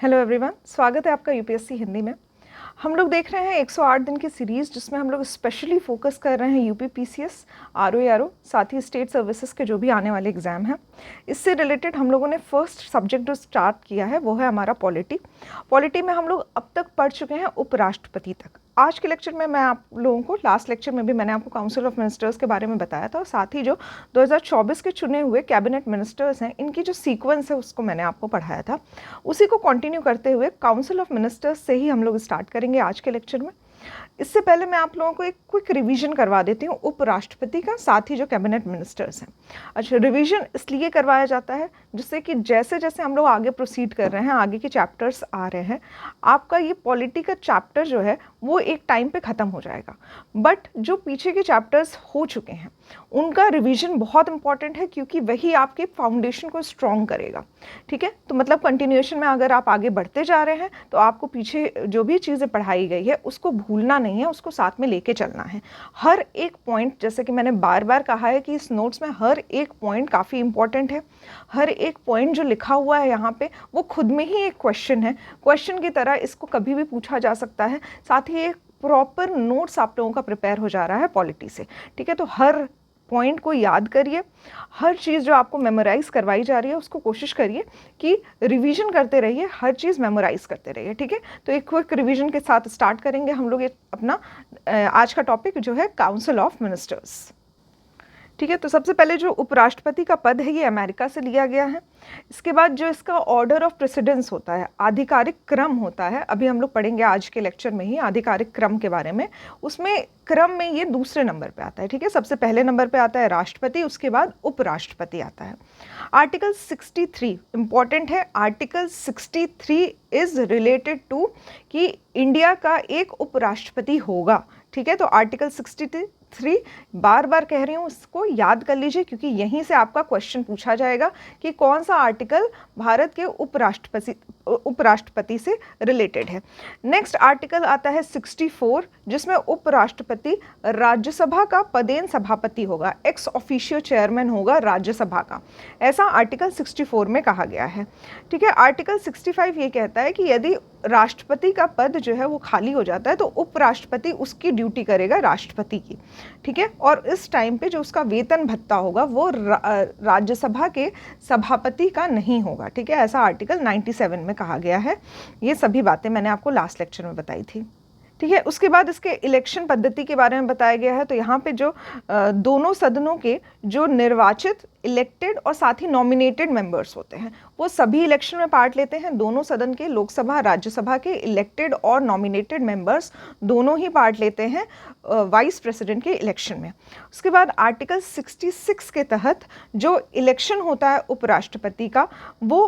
Hello everyone, स्वागत है आपका यूपीएससी हिंदी में। हम लोग देख रहे हैं 108 दिन की सीरीज़ जिसमें हम लोग स्पेशली फोकस कर रहे हैं यूपी पीसीएस, आरओ, साथ ही स्टेट सर्विसेज के जो भी आने वाले एग्ज़ाम हैं। इससे रिलेटेड हम लोगों ने फर्स्ट सब्जेक्ट जो स्टार्ट किया है वो है हमारा पॉलिटी। पॉलिटी में हम लोग अब तक पढ़ चुके हैं उपराष्ट्रपति तक। आज के लेक्चर में मैं आप लोगों को, लास्ट लेक्चर में भी मैंने आपको काउंसिल ऑफ मिनिस्टर्स के बारे में बताया था और साथ ही जो 2024 के चुने हुए कैबिनेट मिनिस्टर्स हैं इनकी जो सीक्वेंस है उसको मैंने आपको पढ़ाया था। उसी को कंटिन्यू करते हुए काउंसिल ऑफ मिनिस्टर्स से ही हम लोग स्टार्ट करेंगे आज के लेक्चर में। इससे पहले मैं आप लोगों को एक क्विक रिवीजन करवा देती हूँ उपराष्ट्रपति का, साथ ही जो कैबिनेट मिनिस्टर्स हैं। अच्छा, रिवीजन इसलिए करवाया जाता है जिससे कि जैसे जैसे हम लोग आगे प्रोसीड कर रहे हैं, आगे के चैप्टर्स आ रहे हैं, आपका ये पॉलिटी का चैप्टर जो है वो एक टाइम पे ख़त्म हो जाएगा। बट जो पीछे के चैप्टर्स हो चुके हैं उनका रिवीजन बहुत इंपॉर्टेंट है क्योंकि वही आपके फाउंडेशन को स्ट्रॉन्ग करेगा। ठीक है, तो मतलब कंटिन्यूएशन में अगर आप आगे बढ़ते जा रहे हैं तो आपको पीछे जो भी चीज़ें पढ़ाई गई है उसको भूलना नहीं है, उसको साथ में लेके चलना है। हर एक पॉइंट, जैसे कि मैंने बार बार कहा है कि इस नोट्स में हर एक पॉइंट काफ़ी इंपॉर्टेंट है। हर एक पॉइंट जो लिखा हुआ है यहाँ पे वो खुद में ही एक क्वेश्चन है। क्वेश्चन की तरह इसको कभी भी पूछा जा सकता है। साथ ही एक प्रॉपर नोट्स आप लोगों का प्रिपेयर हो जा रहा है पॉलिटी से। ठीक है, तो हर पॉइंट को याद करिए, हर चीज़ जो आपको मेमोराइज़ करवाई जा रही है उसको कोशिश करिए कि रिवीजन करते रहिए, हर चीज़ मेमोराइज़ करते रहिए। ठीक है, तो एक क्विक रिवीजन के साथ स्टार्ट करेंगे हम लोग ये अपना आज का टॉपिक जो है काउंसिल ऑफ मिनिस्टर्स। ठीक है, तो सबसे पहले जो उपराष्ट्रपति का पद है ये अमेरिका से लिया गया है। इसके बाद जो इसका ऑर्डर ऑफ प्रेसिडेंस होता है, आधिकारिक क्रम होता है, अभी हम लोग पढ़ेंगे आज के लेक्चर में ही आधिकारिक क्रम के बारे में। उसमें क्रम में ये दूसरे नंबर पे आता है। ठीक है, सबसे पहले नंबर पे आता है राष्ट्रपति, उसके बाद उपराष्ट्रपति आता है। आर्टिकल 63 इंपॉर्टेंट है। आर्टिकल 63 इज रिलेटेड टू कि इंडिया का एक उपराष्ट्रपति होगा। ठीक है, तो आर्टिकल 63 बार बार कह रही हूँ, इसको याद कर लीजिए क्योंकि यहीं से आपका क्वेश्चन पूछा जाएगा कि कौन सा आर्टिकल भारत के उपराष्ट्रपति से रिलेटेड है। नेक्स्ट आर्टिकल आता है 64 जिसमें उपराष्ट्रपति राज्यसभा का पदेन सभापति होगा, एक्स ऑफिशियो चेयरमैन होगा राज्यसभा का, ऐसा आर्टिकल 64 में कहा गया है। ठीक है, आर्टिकल 65 ये कहता है कि यदि राष्ट्रपति का पद जो है वो खाली हो जाता है तो उपराष्ट्रपति उसकी ड्यूटी करेगा राष्ट्रपति की। ठीक है, और इस टाइम पे जो उसका वेतन भत्ता होगा वो राज्यसभा के सभापति का नहीं होगा। ठीक है, ऐसा आर्टिकल 97 में कहा गया है। ये सभी बातें मैंने आपको लास्ट लेक्चर में बताई थी। ठीक है, उसके बाद इसके इलेक्शन पद्धति के बारे में बताया गया है। तो यहाँ पे जो दोनों सदनों के जो निर्वाचित, इलेक्टेड और साथ ही नॉमिनेटेड मेंबर्स होते हैं वो सभी इलेक्शन में पार्ट लेते हैं। दोनों सदन के, लोकसभा राज्यसभा के इलेक्टेड और नॉमिनेटेड मेंबर्स दोनों ही पार्ट लेते हैं वाइस प्रेसिडेंट के इलेक्शन में। उसके बाद आर्टिकल 66 के तहत जो इलेक्शन होता है उपराष्ट्रपति का वो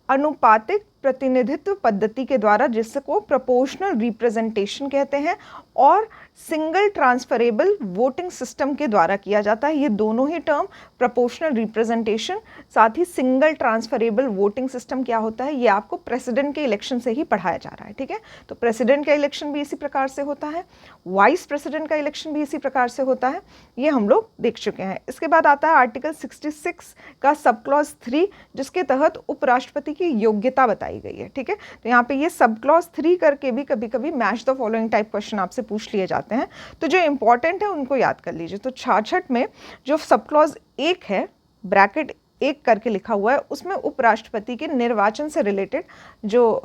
अनुपातिक प्रतिनिधित्व पद्धति के द्वारा, जिसको प्रोपोर्शनल रिप्रेजेंटेशन कहते हैं, और सिंगल ट्रांसफरेबल वोटिंग सिस्टम के द्वारा किया जाता है। ये दोनों ही टर्म, प्रोपोर्शनल रिप्रेजेंटेशन साथ ही सिंगल ट्रांसफरेबल वोटिंग सिस्टम क्या होता है, ये आपको प्रेसिडेंट के इलेक्शन से ही पढ़ाया जा रहा है। ठीक है, तो प्रेसिडेंट का इलेक्शन भी इसी प्रकार से होता है, वाइस प्रेसिडेंट का इलेक्शन भी इसी प्रकार से होता है, ये हम लोग देख चुके हैं। इसके बाद आता है आर्टिकल 66 का सब क्लॉज 3 जिसके तहत उपराष्ट्रपति की योग्यता बताई गई है। ठीक है, तो यहाँ पे ये सब क्लॉज 3 करके भी कभी कभी match the following type question आपसे पूछ लिए जाते हैं, तो जो इंपॉर्टेंट है उनको याद कर लीजिए। तो 66 में जो सब क्लॉज 1 है, ब्रैकेट 1 करके लिखा हुआ है, उसमें उपराष्ट्रपति के निर्वाचन से रिलेटेड जो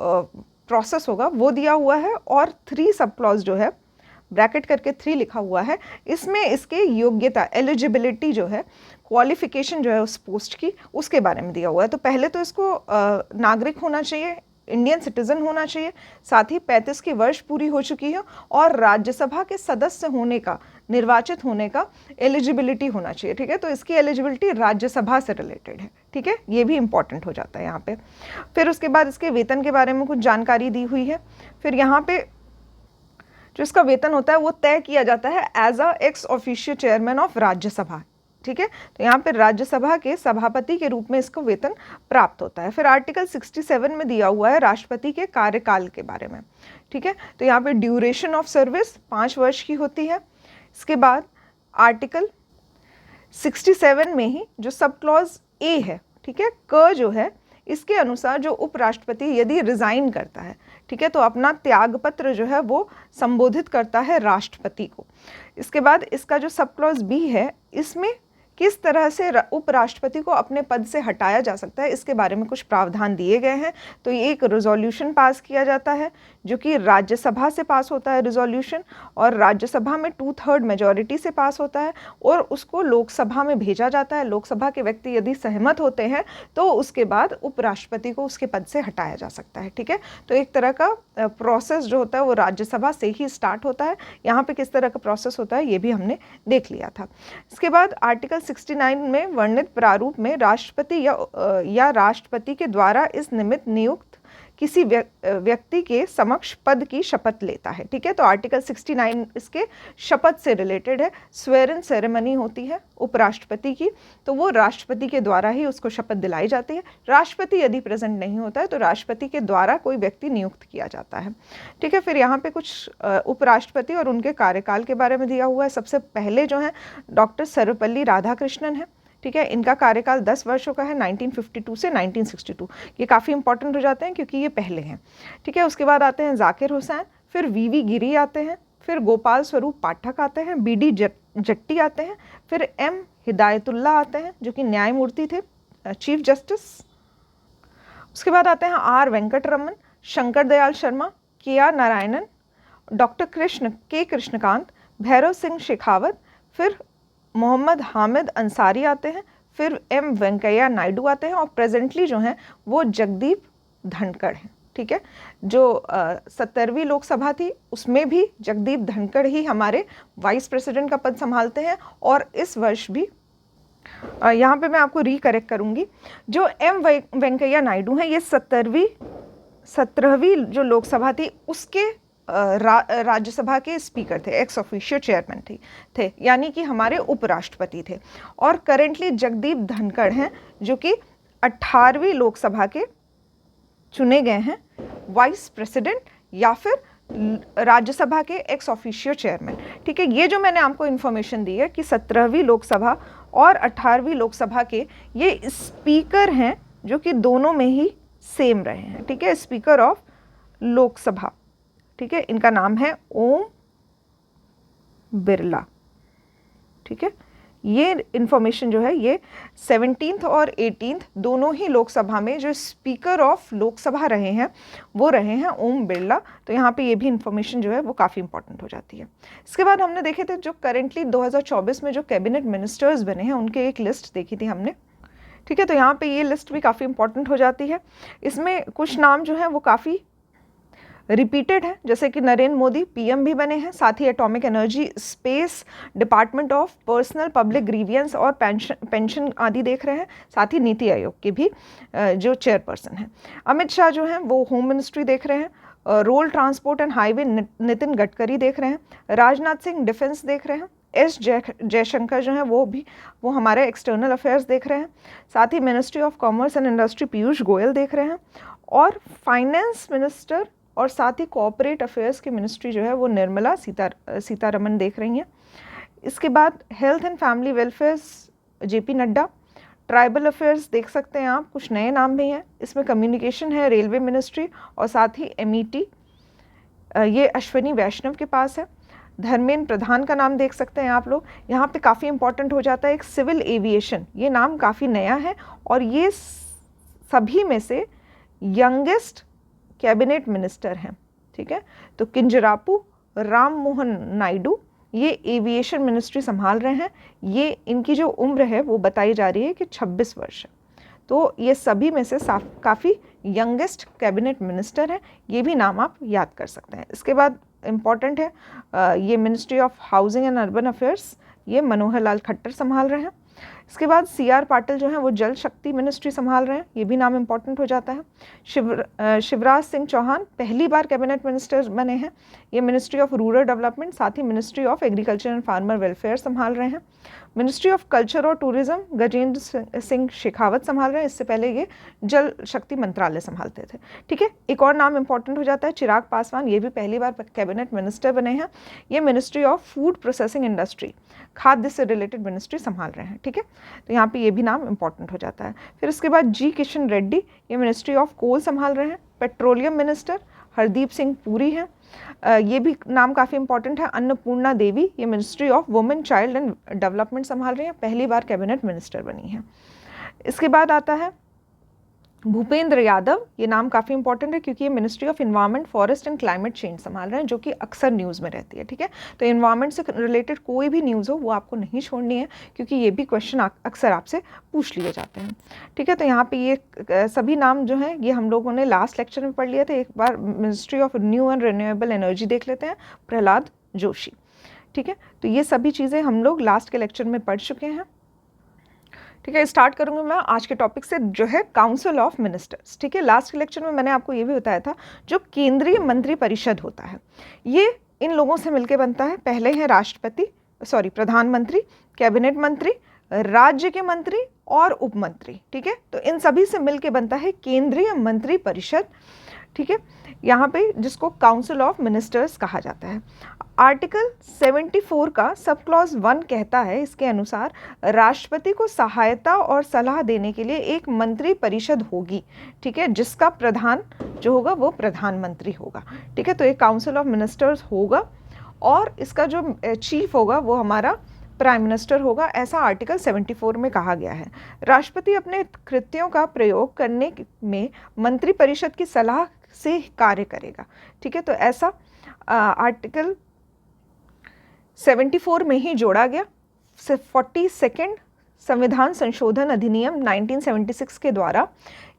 प्रोसेस होगा वो दिया हुआ है, और 3 सब क्लॉज जो है ब्रैकेट करके 3 लिखा हुआ है, इसमें इसके योग्यता, एलिजिबिलिटी जो है, क्वालिफिकेशन जो है उस पोस्ट की, उसके बारे में दिया हुआ है। तो पहले तो इसको नागरिक होना चाहिए, इंडियन सिटीजन होना चाहिए, साथ ही 35 की वर्ष पूरी हो चुकी है और राज्यसभा के सदस्य होने का, निर्वाचित होने का एलिजिबिलिटी होना चाहिए। ठीक है, तो इसकी एलिजिबिलिटी राज्यसभा से रिलेटेड है। ठीक है, ये भी इंपॉर्टेंट हो जाता है यहाँ पे। फिर उसके बाद इसके वेतन के बारे में कुछ जानकारी दी हुई है। फिर यहाँ पे जो इसका वेतन होता है वो तय किया जाता है as a ex officio chairman of Rajya Sabha. ठीक है, तो यहाँ पे राज्यसभा के सभापति के रूप में इसको वेतन प्राप्त होता है। फिर आर्टिकल 67 में दिया हुआ है राष्ट्रपति के कार्यकाल के बारे में। ठीक है, तो यहाँ पे ड्यूरेशन ऑफ सर्विस 5 वर्ष की होती है। इसके बाद आर्टिकल 67 में ही जो सब क्लॉज ए है, ठीक है, क जो है इसके अनुसार जो उपराष्ट्रपति यदि रिज़ाइन करता है, ठीक है, तो अपना त्यागपत्र जो है वो संबोधित करता है राष्ट्रपति को। इसके बाद इसका जो सब क्लॉज बी है, इसमें किस तरह से उपराष्ट्रपति को अपने पद से हटाया जा सकता है, इसके बारे में कुछ प्रावधान दिए गए हैं। तो ये एक रिजोल्यूशन पास किया जाता है जो कि राज्यसभा से पास होता है रिजोल्यूशन, और राज्यसभा में 2/3 मेजॉरिटी से पास होता है और उसको लोकसभा में भेजा जाता है। लोकसभा के व्यक्ति यदि सहमत होते हैं तो उसके बाद उपराष्ट्रपति को उसके पद से हटाया जा सकता है, ठीक है। तो एक तरह का प्रोसेस जो होता है वो राज्यसभा से ही स्टार्ट होता है। यहाँ पे किस तरह का प्रोसेस होता है ये भी हमने देख लिया था। इसके बाद आर्टिकल 69 में वर्णित प्रारूप में राष्ट्रपति या राष्ट्रपति के द्वारा इस निमित्त नियुक्त किसी व्यक्ति के समक्ष पद की शपथ लेता है, ठीक है। तो आर्टिकल 69 इसके शपथ से रिलेटेड है। स्वेरन सेरेमनी होती है उपराष्ट्रपति की, तो वो राष्ट्रपति के द्वारा ही उसको शपथ दिलाई जाती है। राष्ट्रपति यदि प्रेजेंट नहीं होता है तो राष्ट्रपति के द्वारा कोई व्यक्ति नियुक्त किया जाता है, ठीक है। फिर यहाँ पे कुछ उपराष्ट्रपति और उनके कार्यकाल के बारे में दिया हुआ है। सबसे पहले जो है डॉक्टर सर्वपल्ली राधाकृष्णन है, ठीक है। इनका कार्यकाल 10 वर्षों का है, 1952 से 1962। ये काफ़ी इंपॉर्टेंट हो जाते हैं क्योंकि ये पहले हैं, ठीक है। उसके बाद आते हैं जाकिर हुसैन, फिर वीवी गिरी आते हैं, फिर गोपाल स्वरूप पाठक आते हैं, बीडी जट्टी आते हैं, फिर एम हिदायतुल्ला आते हैं जो कि न्यायमूर्ति थे, चीफ जस्टिस। उसके बाद आते हैं आर वेंकटरमन, शंकर दयाल शर्मा, के आर नारायणन, डॉक्टर कृष्णकांत, भैरव सिंह शेखावत, फिर मोहम्मद हामिद अंसारी आते हैं, फिर एम वेंकैया नायडू आते हैं, और प्रेजेंटली जो हैं वो जगदीप धनखड़ हैं, ठीक है। जो 70वीं लोकसभा थी उसमें भी जगदीप धनखड़ ही हमारे वाइस प्रेसिडेंट का पद संभालते हैं, और इस वर्ष भी यहाँ पे मैं आपको रिकरेक्ट करूँगी, जो एम वेंकैया नायडू हैं ये 17वीं जो लोकसभा थी उसके राज्यसभा के स्पीकर थे, एक्स ऑफिशियो चेयरमैन थे, यानी कि हमारे उपराष्ट्रपति थे। और करेंटली जगदीप धनखड़ हैं जो कि 18वीं लोकसभा के चुने गए हैं वाइस प्रेसिडेंट या फिर राज्यसभा के एक्स ऑफिशियो चेयरमैन, ठीक है। ये जो मैंने आपको इन्फॉर्मेशन दी है कि 17वीं लोकसभा और 18वीं लोकसभा के ये स्पीकर हैं जो कि दोनों में ही सेम रहे हैं, ठीक है। स्पीकर ऑफ लोकसभा, ठीक है, इनका नाम है ओम बिरला, ठीक है। ये इन्फॉर्मेशन जो है ये 17th और 18th दोनों ही लोकसभा में जो स्पीकर ऑफ लोकसभा रहे हैं वो रहे हैं ओम बिरला। तो यहाँ पे ये भी इन्फॉर्मेशन जो है वो काफ़ी इंपॉर्टेंट हो जाती है। इसके बाद हमने देखे थे जो करेंटली 2024 में जो कैबिनेट मिनिस्टर्स बने हैं उनके एक लिस्ट देखी थी हमने, ठीक है। तो यहाँ पे ये लिस्ट भी काफ़ी इंपॉर्टेंट हो जाती है। इसमें कुछ नाम जो है वो काफ़ी रिपीटेड है, जैसे कि नरेंद्र मोदी पीएम भी बने हैं, साथ ही atomic energy, space, department of personnel public grievances और पेंशन आदि देख रहे हैं, साथ ही नीति आयोग के भी जो चेयरपर्सन हैं। अमित शाह जो हैं वो होम मिनिस्ट्री देख रहे हैं, road transport and highway Nitin Gadkari देख रहे हैं, राजनाथ सिंह डिफेंस देख रहे हैं, एस जयशंकर जो हैं वो हमारे एक्सटर्नल अफेयर्स देख रहे हैं, साथ ही ministry of commerce and industry Piyush Goyal देख रहे हैं, और फाइनेंस मिनिस्टर और साथ ही कॉर्पोरेट अफेयर्स की मिनिस्ट्री जो है वो निर्मला सीतारमन देख रही हैं। इसके बाद health and family welfare JP Nadda, tribal affairs देख सकते हैं आप, कुछ नए नाम भी हैं इसमें, कम्युनिकेशन है रेलवे मिनिस्ट्री, और साथ ही MET ये अश्विनी वैष्णव के पास है। धर्मेंद्र प्रधान का नाम देख सकते हैं आप लोग। यहाँ पे काफ़ी इंपॉर्टेंट हो जाता है एक सिविल एविएशन, ये नाम काफ़ी नया है और ये सभी में से यंगेस्ट कैबिनेट मिनिस्टर हैं, ठीक है। तो किंजरापू राम मोहन नायडू ये एविएशन मिनिस्ट्री संभाल रहे हैं। ये इनकी जो उम्र है वो बताई जा रही है कि 26 वर्ष है। तो ये सभी में से काफ़ी यंगेस्ट कैबिनेट मिनिस्टर हैं, ये भी नाम आप याद कर सकते हैं। इसके बाद इम्पॉर्टेंट है ये ministry of housing and urban affairs, ये मनोहर लाल खट्टर संभाल रहे हैं। इसके बाद CR पाटिल जो हैं वो जल शक्ति मिनिस्ट्री संभाल रहे हैं, ये भी नाम इंपॉर्टेंट हो जाता है। शिवराज सिंह चौहान पहली बार कैबिनेट मिनिस्टर बने हैं, ये मिनिस्ट्री ऑफ रूरल डेवलपमेंट साथ ही ministry of agriculture and farmer welfare संभाल रहे हैं। मिनिस्ट्री ऑफ कल्चर और टूरिज्म गजेंद्र सिंह शेखावत संभाल रहे हैं, इससे पहले ये जल शक्ति मंत्रालय संभालते थे। ठीक है, एक और नाम इंपॉर्टेंट हो जाता है चिराग पासवान, ये भी पहली बार कैबिनेट मिनिस्टर बने हैं। ये ministry of food processing industry, खाद्य से रिलेटेड मिनिस्ट्री संभाल रहे हैं। ठीक है, तो यहाँ पे ये भी नाम इंपॉर्टेंट हो जाता है। फिर उसके बाद जी किशन रेड्डी, ये मिनिस्ट्री ऑफ कोल संभाल रहे हैं। पेट्रोलियम मिनिस्टर हरदीप सिंह पुरी हैं, ये भी नाम काफ़ी इंपॉर्टेंट है। अन्नपूर्णा देवी, ये ministry of women child and development संभाल रही हैं, पहली बार कैबिनेट मिनिस्टर बनी हैं। इसके बाद आता है भूपेंद्र यादव, ये नाम काफ़ी इंपॉर्टेंट है क्योंकि ये ministry of environment forest and climate change संभाल रहे हैं, जो कि अक्सर न्यूज़ में रहती है। ठीक है, तो इन्वायरमेंट से रिलेटेड कोई भी न्यूज़ हो वो आपको नहीं छोड़नी है, क्योंकि ये भी क्वेश्चन अक्सर आपसे पूछ लिए जाते हैं। ठीक है, तो यहाँ पे ये सभी नाम जो हैं ये हम लोगों ने लास्ट लेक्चर में पढ़ लिए थे। एक बार ministry of new and renewable energy देख लेते हैं, प्रहलाद जोशी। ठीक है, तो ये सभी चीज़ें हम लोग लास्ट के लेक्चर में पढ़ चुके हैं। ठीक है, स्टार्ट करूँगी मैं आज के टॉपिक से, जो है काउंसिल ऑफ मिनिस्टर्स। ठीक है, लास्ट के लेक्चर में मैंने आपको ये भी बताया था, जो केंद्रीय मंत्री परिषद होता है ये इन लोगों से मिलके बनता है। पहले हैं प्रधानमंत्री, कैबिनेट मंत्री, राज्य के मंत्री और उप मंत्री। ठीक है, तो इन सभी से मिलके बनता है केंद्रीय मंत्री परिषद। ठीक है, यहाँ पे जिसको काउंसिल ऑफ मिनिस्टर्स कहा जाता है। आर्टिकल 74 का सब क्लॉज 1 कहता है, इसके अनुसार राष्ट्रपति को सहायता और सलाह देने के लिए एक मंत्री परिषद होगी। ठीक है, जिसका प्रधान जो होगा वो प्रधानमंत्री होगा। ठीक है, तो एक काउंसिल ऑफ मिनिस्टर्स होगा और इसका जो चीफ होगा वो हमारा प्राइम मिनिस्टर होगा, ऐसा आर्टिकल 74 में कहा गया है। राष्ट्रपति अपने कृत्यों का प्रयोग करने में मंत्री परिषद की सलाह से कार्य करेगा। ठीक है, तो ऐसा आर्टिकल 74 में ही जोड़ा गया। 42nd संविधान संशोधन अधिनियम 1976 के द्वारा,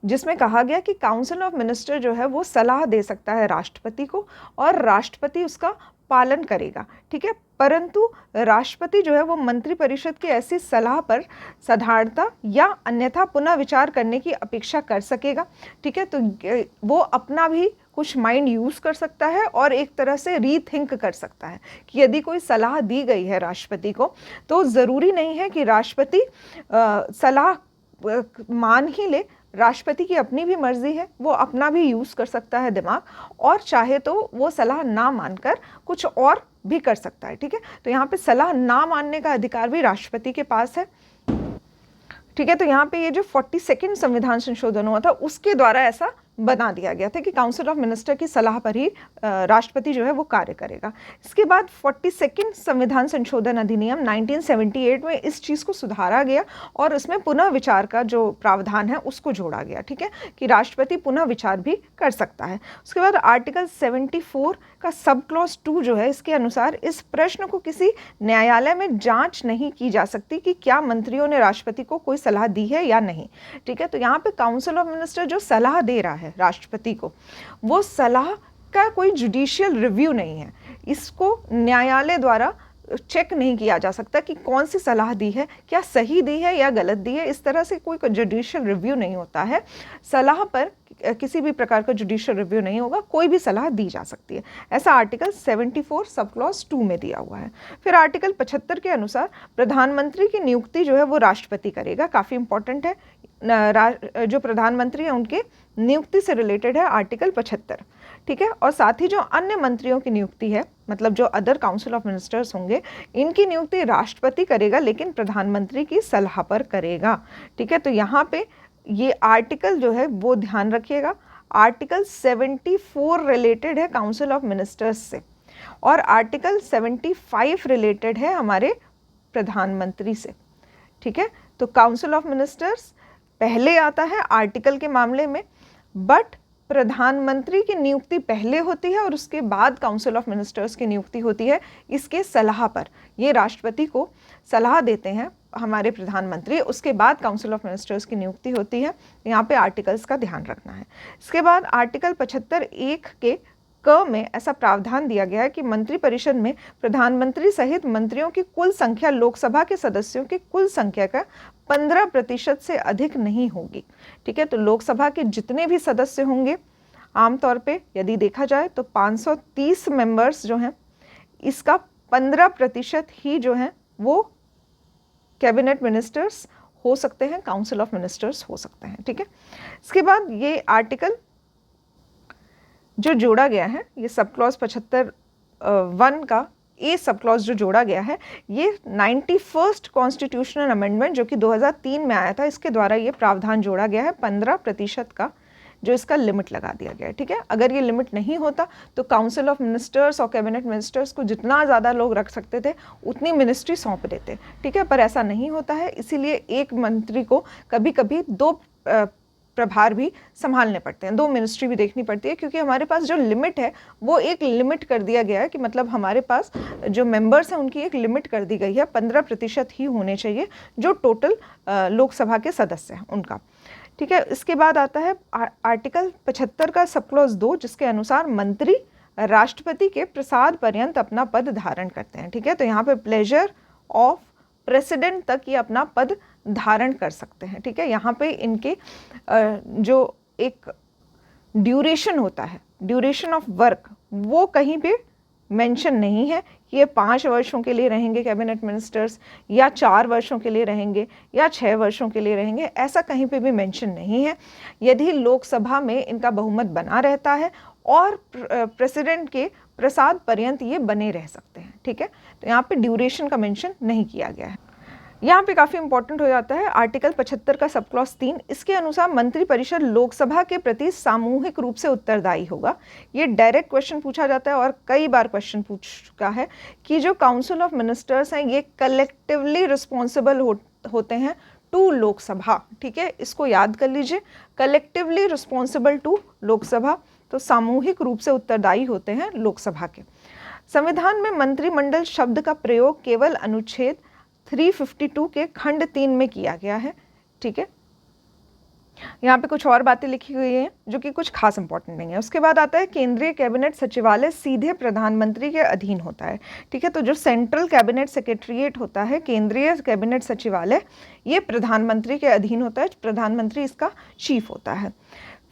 जिसमें कहा गया कि काउंसिल ऑफ मिनिस्टर जो है वो सलाह दे सकता है राष्ट्रपति को और राष्ट्रपति उसका पालन करेगा। ठीक है, परंतु राष्ट्रपति जो है वो मंत्री परिषद की ऐसी सलाह पर साधारणता या अन्यथा पुनः विचार करने की अपेक्षा कर सकेगा। ठीक है, तो वो अपना भी कुछ माइंड यूज़ कर सकता है और एक तरह से रीथिंक कर सकता है कि यदि कोई सलाह दी गई है राष्ट्रपति को, तो ज़रूरी नहीं है कि राष्ट्रपति सलाह मान ही ले। राष्ट्रपति की अपनी भी मर्जी है, वो अपना भी यूज़ कर सकता है दिमाग, और चाहे तो वो सलाह ना मानकर कुछ और भी कर सकता है। ठीक है, तो यहाँ पे सलाह ना मानने का अधिकार भी राष्ट्रपति के पास है। ठीक है, तो यहाँ पे ये जो 42nd संविधान संशोधन हुआ था उसके द्वारा ऐसा बना दिया गया था कि काउंसिल ऑफ मिनिस्टर की सलाह पर ही राष्ट्रपति जो है वो कार्य करेगा। इसके बाद 42nd संविधान संशोधन अधिनियम 1978 में इस चीज़ को सुधारा गया और उसमें पुनः विचार का जो प्रावधान है उसको जोड़ा गया। ठीक है, कि राष्ट्रपति पुनः विचार भी कर सकता है। उसके बाद आर्टिकल 74 का सब क्लॉज 2 जो है, इसके अनुसार इस प्रश्न को किसी न्यायालय में जांच नहीं की जा सकती कि क्या मंत्रियों ने राष्ट्रपति को कोई सलाह दी है या नहीं। ठीक है, तो यहाँ पे काउंसिल ऑफ मिनिस्टर जो सलाह दे रहा है राष्ट्रपति को, वो सलाह का कोई जुडिशियल रिव्यू नहीं है। इसको न्यायालय द्वारा चेक नहीं किया जा सकता कि कौन सी सलाह दी है, क्या सही दी है या गलत दी है। इस तरह से कोई जुडिशियल रिव्यू नहीं होता है। सलाह पर किसी भी प्रकार का जुडिशियल रिव्यू नहीं होगा, कोई भी सलाह दी जा सकती है। ऐसा आर्टिकल 74 सब क्लॉज 2 में दिया हुआ है। फिर आर्टिकल 75 के अनुसार प्रधानमंत्री की नियुक्ति जो है वो राष्ट्रपति करेगा। काफ़ी इंपॉर्टेंट है, जो प्रधानमंत्री हैं उनके नियुक्ति से रिलेटेड है आर्टिकल 75। ठीक है, और साथ ही जो अन्य मंत्रियों की नियुक्ति है, मतलब जो अदर काउंसिल ऑफ मिनिस्टर्स होंगे, इनकी नियुक्ति राष्ट्रपति करेगा लेकिन प्रधानमंत्री की सलाह पर करेगा। ठीक है, तो यहाँ पे ये आर्टिकल जो है वो ध्यान रखिएगा। आर्टिकल 74 रिलेटेड है काउंसिल ऑफ मिनिस्टर्स से और आर्टिकल 75 रिलेटेड है हमारे प्रधानमंत्री से। ठीक है, तो काउंसिल ऑफ मिनिस्टर्स पहले आता है आर्टिकल के मामले में, बट प्रधानमंत्री की नियुक्ति पहले होती है और उसके बाद काउंसिल ऑफ मिनिस्टर्स की नियुक्ति होती है इसके सलाह पर। ये राष्ट्रपति को सलाह देते हैं हमारे प्रधानमंत्री, उसके बाद काउंसिल ऑफ मिनिस्टर्स की नियुक्ति होती है। यहाँ पे आर्टिकल्स का ध्यान रखना है। इसके बाद आर्टिकल 75(1) के क में ऐसा प्रावधान दिया गया है कि मंत्रिपरिषद में प्रधानमंत्री सहित मंत्रियों की कुल संख्या लोकसभा के सदस्यों की कुल संख्या का 15% से अधिक नहीं होगी। ठीक है, तो लोकसभा के जितने भी सदस्य होंगे, आमतौर पे यदि देखा जाए तो 530 मेंबर्स जो हैं, इसका 15% ही जो है वो कैबिनेट मिनिस्टर्स हो सकते हैं, काउंसिल ऑफ मिनिस्टर्स हो सकते हैं, ठीक है। इसके बाद ये आर्टिकल जो जोड़ा गया है, ये सब क्लॉज 75(1) का ए सब क्लॉज जो जोड़ा गया है, ये 91st कॉन्स्टिट्यूशनल अमेंडमेंट जो कि 2003 में आया था, इसके द्वारा ये प्रावधान जोड़ा गया है 15% का जो इसका लिमिट लगा दिया गया है, ठीक है। अगर ये लिमिट नहीं होता तो काउंसिल ऑफ मिनिस्टर्स और कैबिनेट मिनिस्टर्स को जितना ज़्यादा लोग रख सकते थे उतनी मिनिस्ट्री सौंप देते, ठीक है, पर ऐसा नहीं होता है। इसीलिए एक मंत्री को कभी कभी 2 प्रभार भी संभालने पड़ते हैं, 2 मिनिस्ट्री भी देखनी पड़ती है, क्योंकि हमारे पास जो लिमिट है वो एक लिमिट कर दिया गया है कि मतलब हमारे पास जो मेंबर्स हैं उनकी एक लिमिट कर दी गई है, 15% ही होने चाहिए जो टोटल लोकसभा के सदस्य हैं उनका, ठीक है। इसके बाद आता है आर्टिकल 75 का सब क्लॉज 2, जिसके अनुसार मंत्री राष्ट्रपति के प्रसाद पर्यंत अपना पद धारण करते हैं, ठीक है। तो यहाँ पे प्लेजर ऑफ प्रेसिडेंट तक ये अपना पद धारण कर सकते हैं, ठीक है। यहाँ पे इनके जो एक ड्यूरेशन होता है, ड्यूरेशन ऑफ वर्क, वो कहीं पे मेंशन नहीं है कि ये 5 वर्षों के लिए रहेंगे कैबिनेट मिनिस्टर्स, या 4 वर्षों के लिए रहेंगे, या 6 वर्षों के लिए रहेंगे, ऐसा कहीं पे भी मेंशन नहीं है। यदि लोकसभा में इनका बहुमत बना रहता है और प्रेसिडेंट के प्रसाद पर्यंत ये बने रह सकते हैं, ठीक है। तो यहाँ पे ड्यूरेशन का मेंशन नहीं किया गया है। यहाँ पे काफ़ी इंपॉर्टेंट हो जाता है आर्टिकल 75 का सब क्लॉज 3, इसके अनुसार मंत्रिपरिषद लोकसभा के प्रति सामूहिक रूप से उत्तरदायी होगा। ये डायरेक्ट क्वेश्चन पूछा जाता है और कई बार क्वेश्चन पूछ चुका है कि जो काउंसिल ऑफ मिनिस्टर्स हैं ये कलेक्टिवली रिस्पॉन्सिबल होते हैं टू लोकसभा, ठीक है, इसको याद कर लीजिए, कलेक्टिवली रिस्पॉन्सिबल टू लोकसभा, तो सामूहिक रूप से उत्तरदायी होते हैं लोकसभा के। संविधान में मंत्रिमंडल शब्द का प्रयोग केवल अनुच्छेद 352 के खंड 3 में किया गया है, ठीक है। यहाँ पे कुछ और बातें लिखी हुई हैं जो कि कुछ खास इंपॉर्टेंट नहीं है। उसके बाद आता है केंद्रीय कैबिनेट सचिवालय सीधे प्रधानमंत्री के अधीन होता है, ठीक है। तो जो सेंट्रल कैबिनेट सेक्रेटरीट होता है, केंद्रीय कैबिनेट सचिवालय, ये प्रधानमंत्री के अधीन होता है, प्रधानमंत्री इसका चीफ होता है।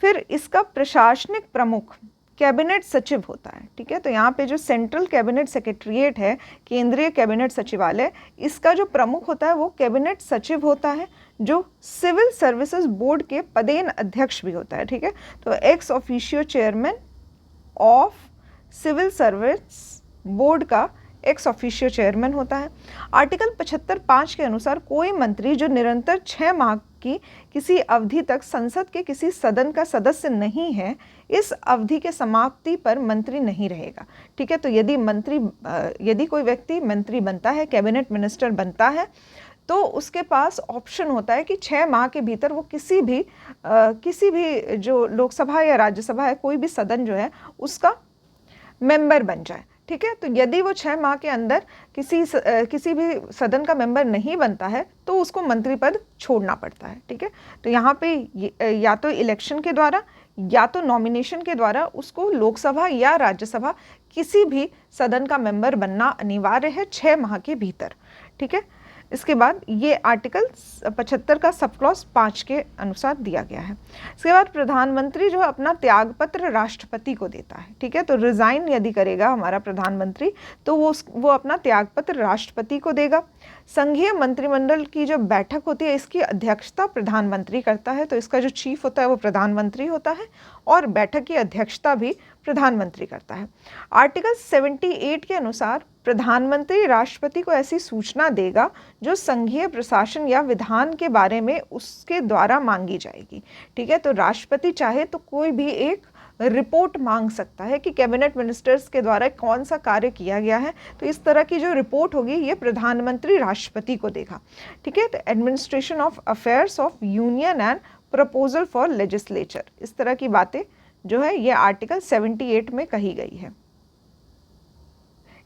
फिर इसका प्रशासनिक प्रमुख कैबिनेट सचिव होता है, ठीक है। तो यहाँ पे जो सेंट्रल कैबिनेट सेक्रेटरीट है, केंद्रीय कैबिनेट सचिवालय, इसका जो प्रमुख होता है वो कैबिनेट सचिव होता है, जो सिविल सर्विसेज बोर्ड के पदेन अध्यक्ष भी होता है, ठीक है। तो ex officio chairman of civil service board का एक्स ऑफिशियो चेयरमैन होता है। आर्टिकल 75(5) के अनुसार कोई मंत्री जो निरंतर 6 माह की किसी अवधि तक संसद के किसी सदन का सदस्य नहीं है, इस अवधि के समाप्ति पर मंत्री नहीं रहेगा, ठीक है। तो यदि कोई व्यक्ति मंत्री बनता है, कैबिनेट मिनिस्टर बनता है, तो उसके पास ऑप्शन होता है कि 6 माह के भीतर वो किसी भी जो लोकसभा या राज्यसभा है, कोई भी सदन जो है उसका मेंबर बन जाए, ठीक है। तो यदि वो 6 माह के अंदर किसी भी सदन का मेंबर नहीं बनता है तो उसको मंत्री पद छोड़ना पड़ता है, ठीक है। तो यहाँ पे या तो इलेक्शन के द्वारा या तो नॉमिनेशन के द्वारा उसको लोकसभा या राज्यसभा किसी भी सदन का मेंबर बनना अनिवार्य है 6 माह के भीतर, ठीक है। इसके बाद ये आर्टिकल 75 का सब क्लॉज 5 के अनुसार दिया गया है। इसके बाद प्रधानमंत्री जो अपना त्यागपत्र राष्ट्रपति को देता है, ठीक है। तो रिज़ाइन यदि करेगा हमारा प्रधानमंत्री तो वो अपना त्यागपत्र राष्ट्रपति को देगा। संघीय मंत्रिमंडल की जो बैठक होती है इसकी अध्यक्षता प्रधानमंत्री करता है, तो इसका जो चीफ होता है वो प्रधानमंत्री होता है और बैठक की अध्यक्षता भी प्रधानमंत्री करता है। आर्टिकल 78 के अनुसार प्रधानमंत्री राष्ट्रपति को ऐसी सूचना देगा जो संघीय प्रशासन या विधान के बारे में उसके द्वारा मांगी जाएगी, ठीक है। तो राष्ट्रपति चाहे तो कोई भी एक रिपोर्ट मांग सकता है कि कैबिनेट मिनिस्टर्स के द्वारा कौन सा कार्य किया गया है, तो इस तरह की जो रिपोर्ट होगी ये प्रधानमंत्री राष्ट्रपति को देगा, ठीक है। तो administration of affairs of union and proposal for legislature, इस तरह की बातें जो है ये आर्टिकल 78 में कही गई है।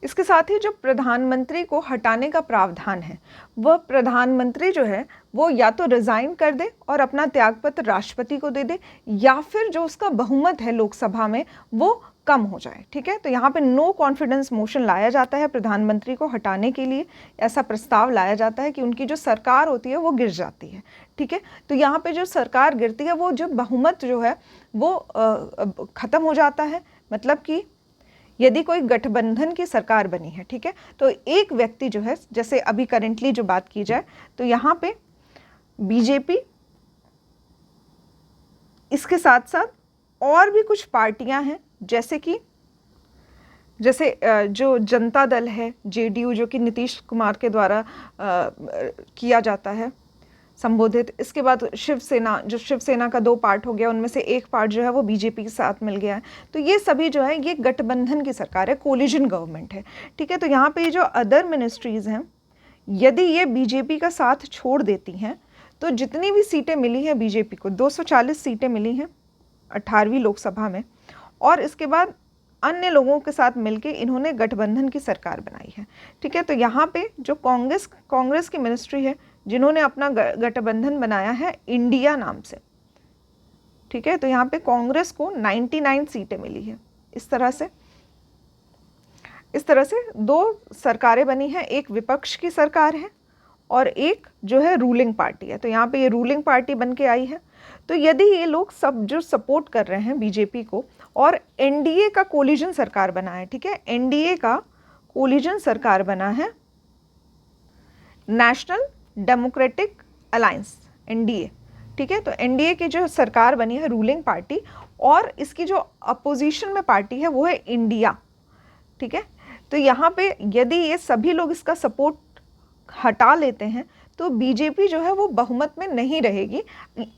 इसके साथ ही जो प्रधानमंत्री को हटाने का प्रावधान है, वह प्रधानमंत्री जो है वो या तो रिज़ाइन कर दे और अपना त्यागपत्र राष्ट्रपति को दे दे, या फिर जो उसका बहुमत है लोकसभा में वो कम हो जाए, ठीक है। तो यहाँ पे नो कॉन्फिडेंस मोशन लाया जाता है प्रधानमंत्री को हटाने के लिए, ऐसा प्रस्ताव लाया जाता है कि उनकी जो सरकार होती है वो गिर जाती है, ठीक है। तो यहाँ पे जो सरकार गिरती है वो जो बहुमत जो है वो ख़त्म हो जाता है, मतलब कि यदि कोई गठबंधन की सरकार बनी है, ठीक है, तो एक व्यक्ति जो है, जैसे अभी करेंटली जो बात की जाए तो यहाँ पे बीजेपी, इसके साथ साथ और भी कुछ पार्टियां हैं, जैसे जो जनता दल है, जेडीयू, जो कि नीतीश कुमार के द्वारा किया जाता है संबोधित। इसके बाद शिवसेना, जो शिवसेना का 2 पार्ट हो गया, उनमें से एक पार्ट जो है वो बीजेपी के साथ मिल गया है। तो ये सभी जो है ये गठबंधन की सरकार है, कोलिजन गवर्नमेंट है, ठीक है। तो यहाँ पे जो अदर मिनिस्ट्रीज़ हैं, यदि ये बीजेपी का साथ छोड़ देती हैं तो जितनी भी सीटें मिली हैं बीजेपी को, 240 सीटें मिली हैं 18वीं लोकसभा में, और इसके बाद अन्य लोगों के साथ मिलके इन्होंने गठबंधन की सरकार बनाई है, ठीक है। तो यहाँ पे जो कांग्रेस की मिनिस्ट्री है, जिन्होंने अपना गठबंधन बनाया है इंडिया नाम से, ठीक है। तो यहाँ पे कांग्रेस को 99 सीटें मिली है। इस तरह से 2 सरकारें बनी हैं, एक विपक्ष की सरकार है और एक जो है रूलिंग पार्टी है। तो यहाँ पे ये रूलिंग पार्टी बन के आई है। तो यदि ये लोग सब जो सपोर्ट कर रहे हैं बीजेपी को, और एनडीए का कोलिजन सरकार बना है, ठीक है, एनडीए का कोलिजन सरकार बना है, नेशनल डेमोक्रेटिक अलायंस, एनडीए, ठीक है। तो एनडीए की जो सरकार बनी है रूलिंग पार्टी, और इसकी जो अपोजिशन में पार्टी है वो है इंडिया, ठीक है। तो यहाँ पे यदि ये सभी लोग इसका सपोर्ट हटा लेते हैं तो बीजेपी जो है वो बहुमत में नहीं रहेगी।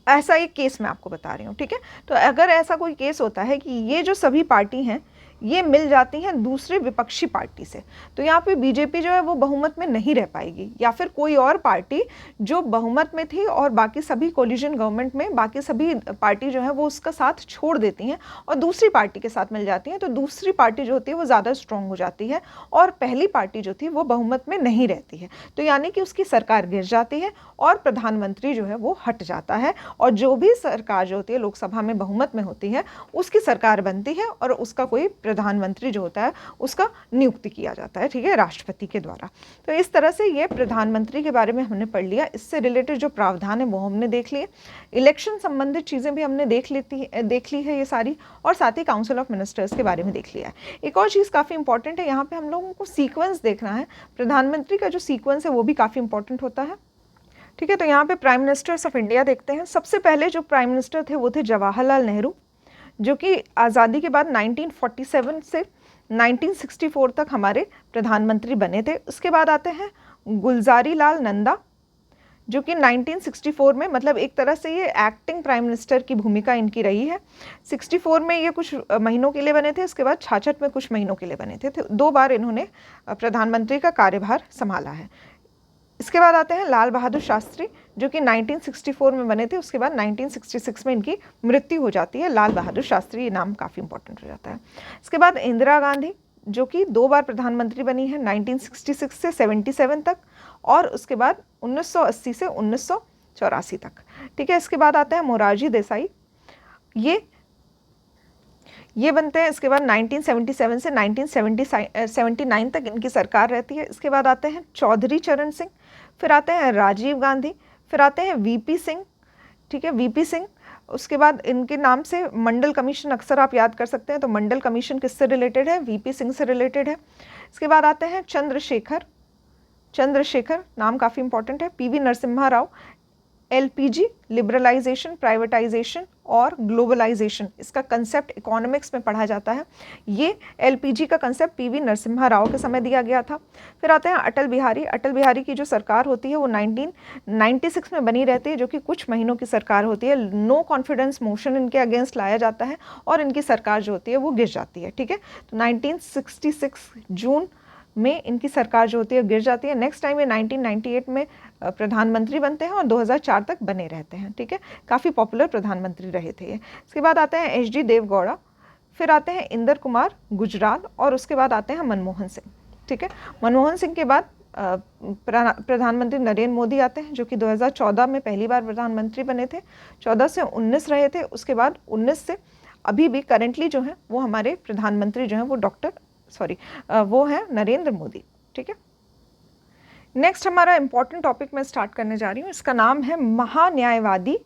ऐसा एक केस मैं आपको बता रही हूँ, ठीक है। तो अगर ऐसा कोई केस होता है कि ये जो सभी पार्टी हैं ये मिल जाती हैं दूसरे विपक्षी पार्टी से, तो यहाँ पे बीजेपी जो है वो बहुमत में नहीं रह पाएगी, या फिर कोई और पार्टी जो बहुमत में थी और बाकी सभी कोलिजन गवर्नमेंट में बाकी सभी पार्टी जो है वो उसका साथ छोड़ देती हैं और दूसरी पार्टी के साथ मिल जाती हैं, तो दूसरी पार्टी जो होती है वो ज़्यादा स्ट्रॉन्ग हो जाती है और पहली पार्टी जो थी वो बहुमत में नहीं रहती है। तो यानी कि उसकी सरकार गिर जाती है और प्रधानमंत्री जो है वो हट जाता है, और जो भी सरकार जो होती है लोकसभा में बहुमत में होती है उसकी सरकार बनती है और उसका कोई प्रधानमंत्री जो होता है उसका नियुक्ति किया जाता है, ठीक है, राष्ट्रपति के द्वारा। तो इस तरह से ये प्रधानमंत्री के बारे में हमने पढ़ लिया। इससे रिलेटेड जो प्रावधान है वो हमने देख लिए, इलेक्शन संबंधित चीज़ें भी हमने देख ली है ये सारी, और साथ ही काउंसिल ऑफ मिनिस्टर्स के बारे में देख लिया है। एक और चीज़ काफ़ी इंपॉर्टेंट है, यहाँ पे हम लोगों को सीक्वेंस देखना है, प्रधानमंत्री का जो सीक्वेंस है वो भी काफ़ी इंपॉर्टेंट होता है, ठीक है। तो यहाँ पे प्राइम मिनिस्टर्स ऑफ इंडिया देखते हैं। सबसे पहले जो प्राइम मिनिस्टर थे वो थे जवाहरलाल नेहरू, जो कि आज़ादी के बाद 1947 से 1964 तक हमारे प्रधानमंत्री बने थे। उसके बाद आते हैं गुलज़ारी लाल नंदा, जो कि 1964 में, मतलब एक तरह से ये एक्टिंग प्राइम मिनिस्टर की भूमिका इनकी रही है। 64 में ये कुछ महीनों के लिए बने थे, उसके बाद 66 में कुछ महीनों के लिए बने थे। 2 बार इन्होंने प्रधानमंत्री का कार्यभार संभाला है। इसके बाद आते हैं लाल बहादुर शास्त्री, जो कि 1964 में बने थे, उसके बाद 1966 में इनकी मृत्यु हो जाती है। लाल बहादुर शास्त्री, ये नाम काफ़ी इंपॉर्टेंट हो जाता है। इसके बाद इंदिरा गांधी, जो कि 2 बार प्रधानमंत्री बनी है, 1966 से 77 तक, और उसके बाद 1980 से 1984 तक, ठीक है। इसके बाद आते हैं मोरारजी देसाई, ये बनते हैं। इसके बाद 1977 से 1979 तक इनकी सरकार रहती है। इसके बाद आते हैं चौधरी चरण सिंह, फिर आते हैं राजीव गांधी, फिर आते हैं वीपी सिंह, ठीक है, वीपी सिंह। उसके बाद इनके नाम से मंडल कमीशन अक्सर आप याद कर सकते हैं, तो मंडल कमीशन किससे रिलेटेड है? वीपी सिंह से रिलेटेड है। इसके बाद आते हैं चंद्रशेखर, नाम काफ़ी इंपॉर्टेंट है। PV Narasimha Rao, LPG, liberalisation, privatisation और ग्लोबलाइजेशन, इसका कंसेप्ट इकोनॉमिक्स में पढ़ा जाता है। ये एलपीजी का कंसेप्ट पीवी नरसिम्हा राव के समय दिया गया था। फिर आते हैं अटल बिहारी की जो सरकार होती है वो 1996 में बनी रहती है, जो कि कुछ महीनों की सरकार होती है। नो कॉन्फिडेंस मोशन इनके अगेंस्ट लाया जाता है और इनकी सरकार जो होती है वो गिर जाती है, ठीक है। तो 1966 जून में इनकी सरकार जो होती है गिर जाती है। नेक्स्ट टाइम ये 1998 में प्रधानमंत्री बनते हैं और 2004 तक बने रहते हैं, ठीक है। काफ़ी पॉपुलर प्रधानमंत्री रहे थे ये। इसके बाद आते हैं एचडी देवगौड़ा, फिर आते हैं इंदर कुमार गुजराल, और उसके बाद आते हैं मनमोहन सिंह, ठीक है। मनमोहन सिंह के बाद प्रधानमंत्री नरेंद्र मोदी आते हैं, जो कि 2014 में पहली बार प्रधानमंत्री बने थे। 14 से 19 रहे थे। उसके बाद 19 से अभी भी करेंटली जो है वो हमारे प्रधानमंत्री जो हैं वो वो है नरेंद्र मोदी, ठीक है। नेक्स्ट हमारा इंपॉर्टेंट टॉपिक मैं स्टार्ट करने जा रही हूँ, इसका नाम है महान्यायवादी,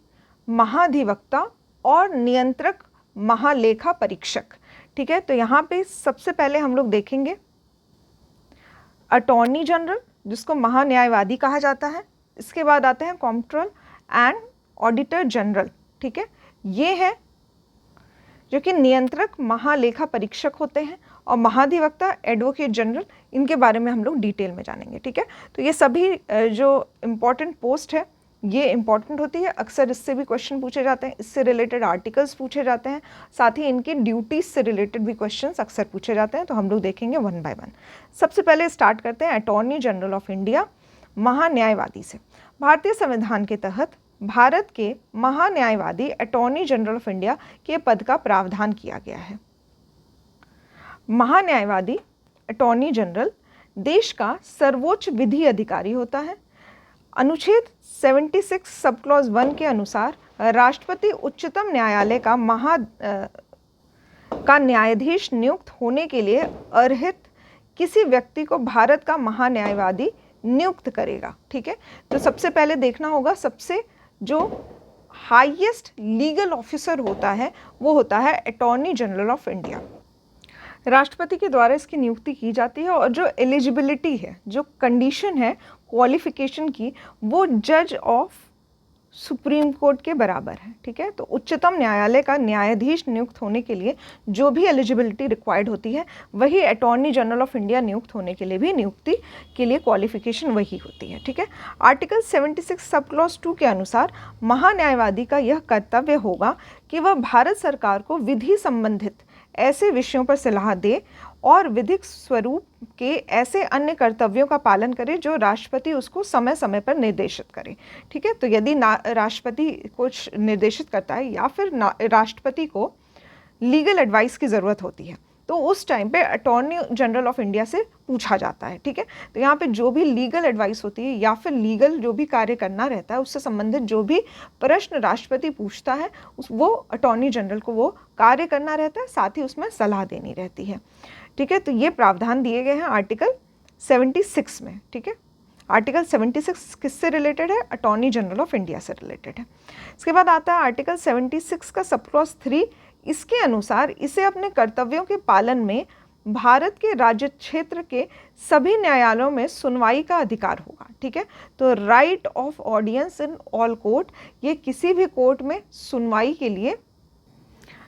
महाधिवक्ता और नियंत्रक महालेखा परीक्षक, ठीक है, तो यहाँ पे सबसे पहले हम लोग देखेंगे अटॉर्नी जनरल, जिसको महान्यायवादी कहा जाता है। इसके बाद आते हैं कॉम्प्ट्रोलर एंड ऑडिटर जनरल। ठीक है, ये है जो कि नियंत्रक महालेखा परीक्षक होते हैं, और महाधिवक्ता एडवोकेट जनरल, इनके बारे में हम लोग डिटेल में जानेंगे। ठीक है, तो ये सभी जो इम्पॉर्टेंट पोस्ट है ये इम्पॉर्टेंट होती है, अक्सर इससे भी क्वेश्चन पूछे जाते हैं, इससे रिलेटेड आर्टिकल्स पूछे जाते हैं, साथ ही इनकी ड्यूटीज से रिलेटेड भी क्वेश्चंस अक्सर पूछे जाते हैं। तो हम लोग देखेंगे वन बाय वन। सबसे पहले स्टार्ट करते हैं अटॉर्नी जनरल ऑफ इंडिया, महान्यायवादी से। भारतीय संविधान के तहत भारत के महान्यायवादी अटॉर्नी जनरल ऑफ इंडिया के पद का प्रावधान किया गया है। महान्यायवादी अटॉर्नी जनरल देश का सर्वोच्च विधि अधिकारी होता है। अनुच्छेद 76 सब क्लॉज 1 के अनुसार राष्ट्रपति उच्चतम न्यायालय का न्यायाधीश नियुक्त होने के लिए अर्हित किसी व्यक्ति को भारत का महान्यायवादी नियुक्त करेगा। ठीक है, तो सबसे पहले देखना होगा, सबसे जो हाईएस्ट लीगल ऑफिसर होता है वो होता है अटॉर्नी जनरल ऑफ इंडिया। राष्ट्रपति के द्वारा इसकी नियुक्ति की जाती है, और जो एलिजिबिलिटी है, जो कंडीशन है क्वालिफिकेशन की, वो जज ऑफ सुप्रीम कोर्ट के बराबर है। ठीक है, तो उच्चतम न्यायालय का न्यायाधीश नियुक्त होने के लिए जो भी एलिजिबिलिटी रिक्वायर्ड होती है, वही अटॉर्नी जनरल ऑफ इंडिया नियुक्त होने के लिए भी नियुक्ति के लिए क्वालिफिकेशन वही होती है। ठीक है, आर्टिकल 76 सब क्लॉज 2 के अनुसार महान्यायवादी का यह कर्तव्य होगा कि वह भारत सरकार को विधि संबंधित ऐसे विषयों पर सलाह दे और विधिक स्वरूप के ऐसे अन्य कर्तव्यों का पालन करे जो राष्ट्रपति उसको समय समय पर निर्देशित करे। ठीक है, तो यदि राष्ट्रपति कुछ निर्देशित करता है या फिर राष्ट्रपति को लीगल एडवाइस की ज़रूरत होती है, तो उस टाइम पे अटॉर्नी जनरल ऑफ इंडिया से पूछा जाता है। ठीक है, तो यहाँ पे जो भी लीगल एडवाइस होती है या फिर लीगल जो भी कार्य करना रहता है, उससे संबंधित जो भी प्रश्न राष्ट्रपति पूछता है, वो अटॉर्नी जनरल को वो कार्य करना रहता है, साथ ही उसमें सलाह देनी रहती है। ठीक है, तो ये प्रावधान दिए गए हैं आर्टिकल 76 में। ठीक है, आर्टिकल 76 किससे रिलेटेड है? अटॉर्नी जनरल ऑफ इंडिया से रिलेटेड है। इसके बाद आता है आर्टिकल 76 का सब क्लॉज 3। इसके अनुसार इसे अपने कर्तव्यों के पालन में भारत के राज्य क्षेत्र के सभी न्यायालयों में सुनवाई का अधिकार होगा। ठीक है, तो right of audience in all court, ये किसी भी कोर्ट में सुनवाई के लिए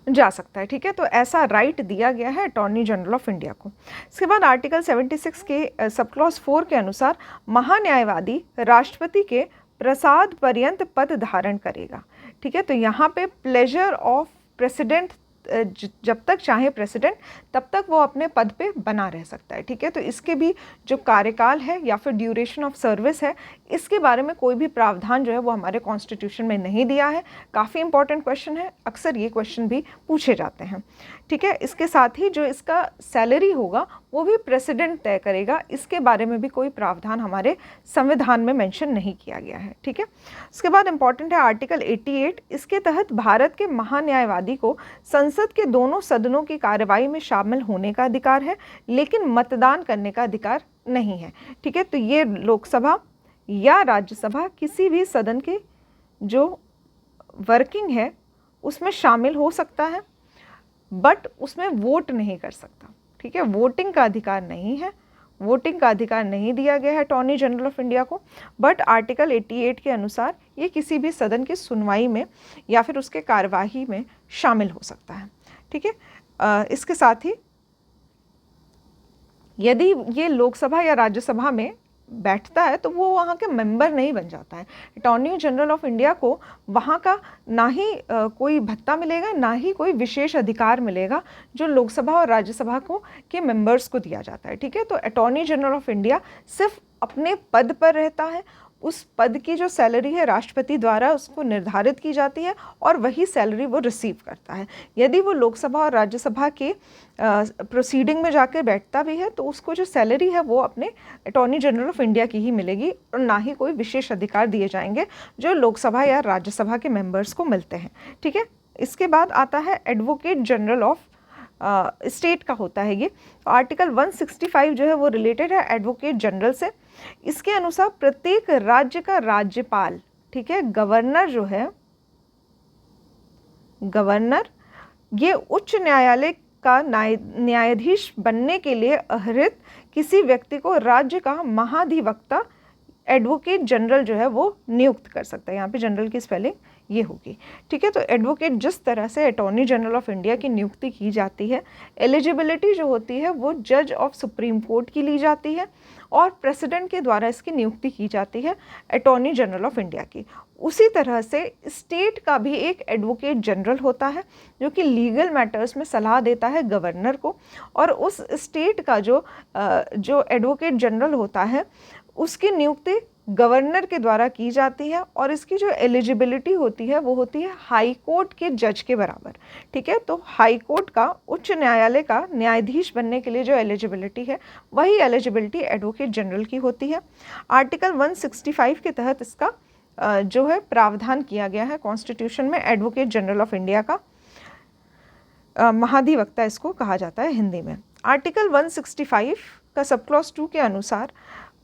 जा सकता है। ठीक है, तो ऐसा राइट दिया गया है अटॉर्नी जनरल ऑफ इंडिया को। इसके बाद आर्टिकल 76 के सब क्लॉज 4 के अनुसार महान्यायवादी राष्ट्रपति के प्रसाद पर्यंत पद धारण करेगा। ठीक है, तो यहाँ पे प्लेजर ऑफ प्रेसिडेंट, जब तक चाहे प्रेसिडेंट तब तक वो अपने पद पे बना रह सकता है। ठीक है, तो इसके भी जो कार्यकाल है या फिर ड्यूरेशन ऑफ सर्विस है, इसके बारे में कोई भी प्रावधान जो है वो हमारे कॉन्स्टिट्यूशन में नहीं दिया है। काफ़ी इंपॉर्टेंट क्वेश्चन है, अक्सर ये क्वेश्चन भी पूछे जाते हैं। ठीक है, इसके साथ ही जो इसका सैलरी होगा वो भी प्रेसिडेंट तय करेगा, इसके बारे में भी कोई प्रावधान हमारे संविधान में मेंशन नहीं किया गया है। ठीक है, इसके बाद इंपॉर्टेंट है आर्टिकल 88। इसके तहत भारत के महान्यायवादी को संसद के दोनों सदनों की कार्यवाही में शामिल होने का अधिकार है, लेकिन मतदान करने का अधिकार नहीं है। ठीक है, तो ये लोकसभा या राज्यसभा किसी भी सदन के जो वर्किंग है उसमें शामिल हो सकता है, बट उसमें वोट नहीं कर सकता। ठीक है, वोटिंग का अधिकार नहीं है, वोटिंग का अधिकार नहीं दिया गया है अटॉर्नी जनरल ऑफ इंडिया को, बट आर्टिकल 88 के अनुसार ये किसी भी सदन की सुनवाई में या फिर उसके कार्यवाही में शामिल हो सकता है। ठीक है, इसके साथ ही यदि ये लोकसभा या राज्यसभा में बैठता है तो वो वहाँ के मेंबर नहीं बन जाता है। अटॉर्नी जनरल ऑफ इंडिया को वहाँ का ना ही कोई भत्ता मिलेगा, ना ही कोई विशेष अधिकार मिलेगा जो लोकसभा और राज्यसभा को के मेंबर्स को दिया जाता है। ठीक है, तो अटॉर्नी जनरल ऑफ इंडिया सिर्फ अपने पद पर रहता है, उस पद की जो सैलरी है राष्ट्रपति द्वारा उसको निर्धारित की जाती है और वही सैलरी वो रिसीव करता है। यदि वो लोकसभा और राज्यसभा के प्रोसीडिंग में जाकर बैठता भी है तो उसको जो सैलरी है वो अपने अटॉर्नी जनरल ऑफ इंडिया की ही मिलेगी, और ना ही कोई विशेष अधिकार दिए जाएंगे जो लोकसभा या राज्यसभा के मेंबर्स को मिलते हैं। ठीक है, इसके बाद आता है एडवोकेट जनरल ऑफ स्टेट का होता है ये। आर्टिकल 165 जो है वो रिलेटेड है एडवोकेट जनरल से। इसके अनुसार प्रत्येक राज्य का राज्यपाल, ठीक है, गवर्नर जो है, गवर्नर ये उच्च न्यायालय का न्यायाधीश बनने के लिए अर्हित किसी व्यक्ति को राज्य का महाधिवक्ता एडवोकेट जनरल जो है वो नियुक्त कर सकता है। यहाँ पे जनरल की स्पेलिंग ये होगी, ठीक है। तो एडवोकेट जिस तरह से अटॉर्नी जनरल ऑफ इंडिया की नियुक्ति की जाती है, एलिजिबिलिटी जो होती है वो जज ऑफ सुप्रीम कोर्ट की ली जाती है और प्रेसिडेंट के द्वारा इसकी नियुक्ति की जाती है अटॉर्नी जनरल ऑफ इंडिया की। उसी तरह से स्टेट का भी एक एडवोकेट जनरल होता है जो कि लीगल मैटर्स में सलाह देता है गवर्नर को, और उस स्टेट का जो एडवोकेट जनरल होता है उसकी नियुक्ति गवर्नर के द्वारा की जाती है और इसकी जो एलिजिबिलिटी होती है वो होती है हाई कोर्ट के जज के बराबर, ठीक है। तो हाई कोर्ट का, उच्च न्यायालय का न्यायाधीश बनने के लिए जो एलिजिबिलिटी है वही एलिजिबिलिटी एडवोकेट जनरल की होती है। आर्टिकल 165 के तहत इसका जो है प्रावधान किया गया है कॉन्स्टिट्यूशन में। एडवोकेट जनरल ऑफ इंडिया का महाधिवक्ता इसको कहा जाता है हिंदी में। आर्टिकल 165 का सब क्लॉज 2 के अनुसार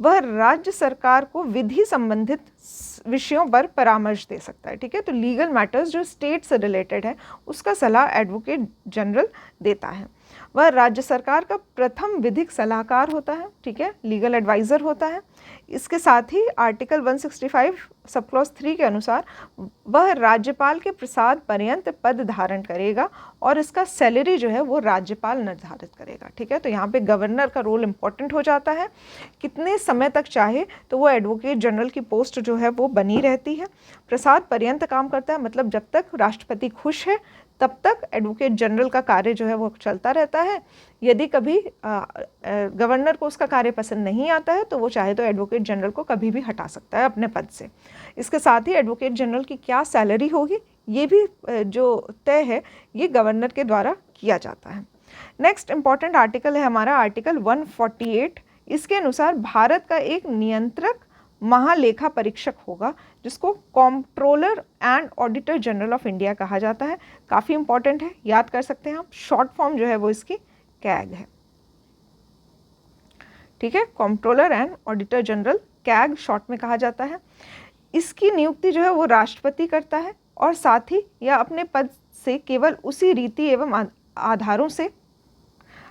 वह राज्य सरकार को विधि संबंधित विषयों पर परामर्श दे सकता है, ठीक है। तो लीगल मैटर्स जो स्टेट से रिलेटेड है उसका सलाह एडवोकेट जनरल देता है। वह राज्य सरकार का प्रथम विधिक सलाहकार होता है, ठीक है, लीगल एडवाइज़र होता है। इसके साथ ही आर्टिकल 165 सब क्लॉज 3 के अनुसार वह राज्यपाल के प्रसाद पर्यंत पद धारण करेगा और इसका सैलरी जो है वो राज्यपाल निर्धारित करेगा, ठीक है। तो यहाँ पे गवर्नर का रोल इम्पॉर्टेंट हो जाता है, कितने समय तक चाहे तो वो एडवोकेट जनरल की पोस्ट जो है वो बनी रहती है। प्रसाद पर्यंत काम करता है, मतलब जब तक राष्ट्रपति खुश है तब तक एडवोकेट जनरल का कार्य जो है वो चलता रहता है। यदि कभी गवर्नर को उसका कार्य पसंद नहीं आता है तो वो चाहे तो एडवोकेट जनरल को कभी भी हटा सकता है अपने पद से। इसके साथ ही एडवोकेट जनरल की क्या सैलरी होगी ये भी जो तय है ये गवर्नर के द्वारा किया जाता है। नेक्स्ट इम्पॉर्टेंट आर्टिकल है हमारा आर्टिकल 148। इसके अनुसार भारत का एक नियंत्रक महालेखा परीक्षक होगा जिसको comptroller and auditor general of India कहा जाता है। काफ़ी इंपॉर्टेंट है, याद कर सकते हैं आप। शॉर्ट फॉर्म जो है वो इसकी कैग है, ठीक है। Comptroller and auditor general, CAG short में कहा जाता है। इसकी नियुक्ति जो है वो राष्ट्रपति करता है और साथ ही यह अपने पद से केवल उसी रीति एवं आधारों से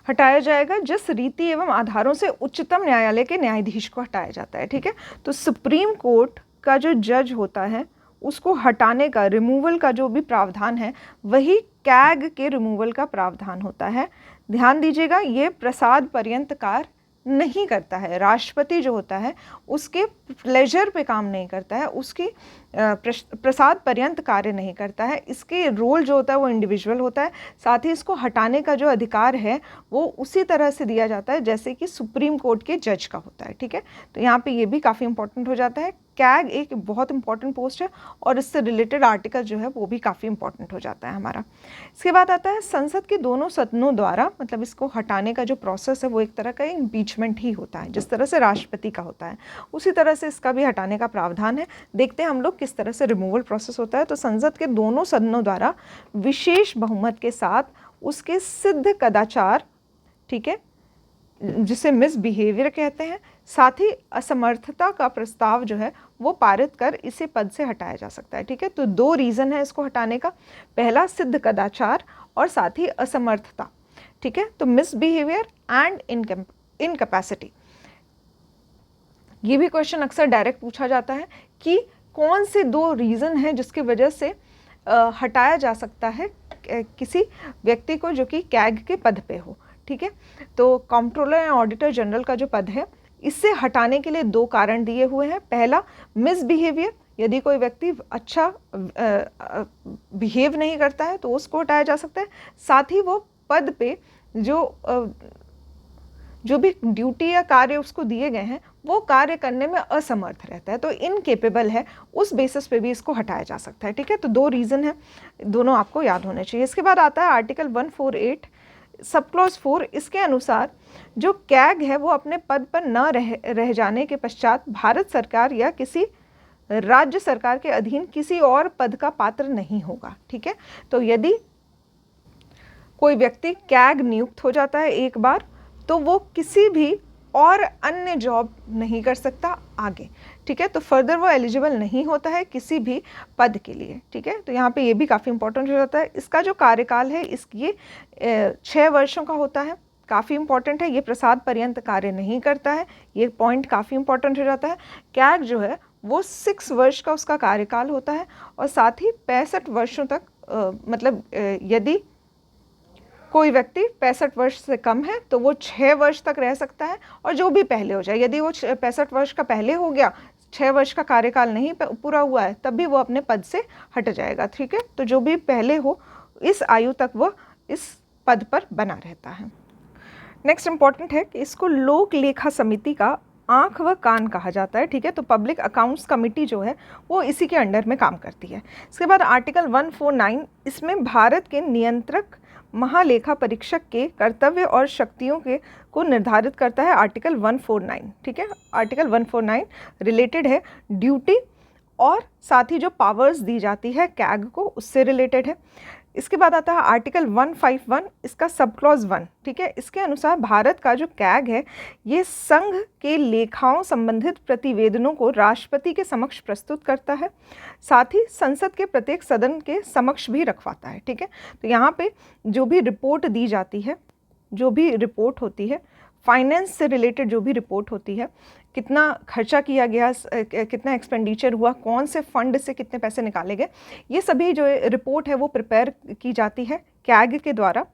हटाया जाएगा जिस रीति एवं आधारों से उच्चतम न्यायालय के न्यायाधीश को हटाया जाता है, ठीक है। तो सुप्रीम कोर्ट का जो जज होता है उसको हटाने का, रिमूवल का जो भी प्रावधान है वही कैग के रिमूवल का प्रावधान होता है। ध्यान दीजिएगा, ये प्रसाद पर्यंत कार्य नहीं करता है। राष्ट्रपति जो होता है उसके प्लेजर पे काम नहीं करता है, उसकी प्रसाद पर्यंत कार्य नहीं करता है। इसके रोल जो होता है वो इंडिविजुअल होता है। साथ ही इसको हटाने का जो अधिकार है वो उसी तरह से दिया जाता है जैसे कि सुप्रीम कोर्ट के जज का होता है, ठीक है। तो यहाँ पे ये भी काफ़ी इंपॉर्टेंट हो जाता है। कैग एक बहुत इंपॉर्टेंट पोस्ट है और इससे रिलेटेड आर्टिकल जो है वो भी काफ़ी इंपॉर्टेंट हो जाता है हमारा। इसके बाद आता है संसद के दोनों सदनों द्वारा, मतलब इसको हटाने का जो प्रोसेस है वो एक तरह का इम्पीचमेंट ही होता है। जिस तरह से राष्ट्रपति का होता है उसी तरह से इसका भी हटाने का प्रावधान है। देखते हैं हम लोग किस तरह से रिमूवल प्रोसेस होता है। तो संसद के दोनों सदनों द्वारा विशेष बहुमत के साथ उसके सिद्ध कदाचार, ठीक है, जिसे मिसबिहेवियर कहते हैं, साथ ही असमर्थता का प्रस्ताव जो है वो पारित कर इसे पद से हटाया जा सकता है, ठीक है। तो दो रीज़न है इसको हटाने का, पहला सिद्ध कदाचार और साथ ही असमर्थता, ठीक है। तो मिसबिहेवियर एंड इनकैपेसिटी, ये भी क्वेश्चन अक्सर डायरेक्ट पूछा जाता है कि कौन से दो रीज़न हैं जिसकी वजह से हटाया जा सकता है किसी व्यक्ति को जो कि कैग के पद पे हो, ठीक है। तो कॉम्प्ट्रोलर एंड ऑडिटर जनरल का जो पद है इससे हटाने के लिए दो कारण दिए हुए हैं। पहला मिसबिहेवियर, यदि कोई व्यक्ति अच्छा बिहेव नहीं करता है तो उसको हटाया जा सकता है। साथ ही वो पद पे जो भी ड्यूटी या कार्य उसको दिए गए हैं वो कार्य करने में असमर्थ रहता है, तो इनकेपेबल है, उस बेसिस पे भी इसको हटाया जा सकता है, ठीक है। तो दो रीज़न है, दोनों आपको याद होने चाहिए। इसके बाद आता है आर्टिकल 148 सब क्लॉज 4। इसके अनुसार जो कैग है वो अपने पद पर न रह जाने के पश्चात भारत सरकार या किसी राज्य सरकार के अधीन किसी और पद का पात्र नहीं होगा, ठीक है। तो यदि कोई व्यक्ति कैग नियुक्त हो जाता है एक बार तो वो किसी भी और अन्य जॉब नहीं कर सकता आगे, ठीक है। तो फर्दर वो एलिजिबल नहीं होता है किसी भी पद के लिए, ठीक है। तो यहाँ पे ये भी काफ़ी इंपॉर्टेंट हो जाता है। इसका जो कार्यकाल है ये 6 वर्षों का होता है, काफ़ी इंपॉर्टेंट है। ये प्रसाद पर्यंत कार्य नहीं करता है, ये पॉइंट काफ़ी इंपॉर्टेंट हो जाता है। कैग जो है वो 6 वर्ष का उसका कार्यकाल होता है और साथ ही 65 वर्षों तक मतलब यदि कोई व्यक्ति 65 वर्ष से कम है तो वो 6 वर्ष तक रह सकता है, और जो भी पहले हो जाए, यदि वो 65 वर्ष का पहले हो गया, 6 वर्ष का कार्यकाल नहीं पूरा हुआ है, तब भी वो अपने पद से हट जाएगा, ठीक है। तो जो भी पहले हो इस आयु तक वो इस पद पर बना रहता है। नेक्स्ट इंपॉर्टेंट है कि इसको लोक लेखा समिति का आँख व कान कहा जाता है, ठीक है। तो पब्लिक अकाउंट्स कमेटी जो है वो इसी के अंडर में काम करती है। इसके बाद आर्टिकल 149, इसमें भारत के नियंत्रक महालेखा परीक्षक के कर्तव्य और शक्तियों के को निर्धारित करता है आर्टिकल 149, ठीक है। आर्टिकल 149 रिलेटेड है ड्यूटी और साथ ही जो पावर्स दी जाती है कैग को, उससे रिलेटेड है। इसके बाद आता है आर्टिकल 151, इसका सब क्लॉज 1, ठीक है। इसके अनुसार भारत का जो कैग है ये संघ के लेखाओं संबंधित प्रतिवेदनों को राष्ट्रपति के समक्ष प्रस्तुत करता है, साथ ही संसद के प्रत्येक सदन के समक्ष भी रखवाता है, ठीक है। तो यहाँ पे जो भी रिपोर्ट दी जाती है, जो भी रिपोर्ट होती है, फाइनेंस से रिलेटेड जो भी रिपोर्ट होती है, कितना खर्चा किया गया, कितना एक्सपेंडिचर हुआ, कौन से फंड से कितने पैसे निकाले गए, ये सभी जो रिपोर्ट है वो प्रिपेयर की जाती है कैग के द्वारा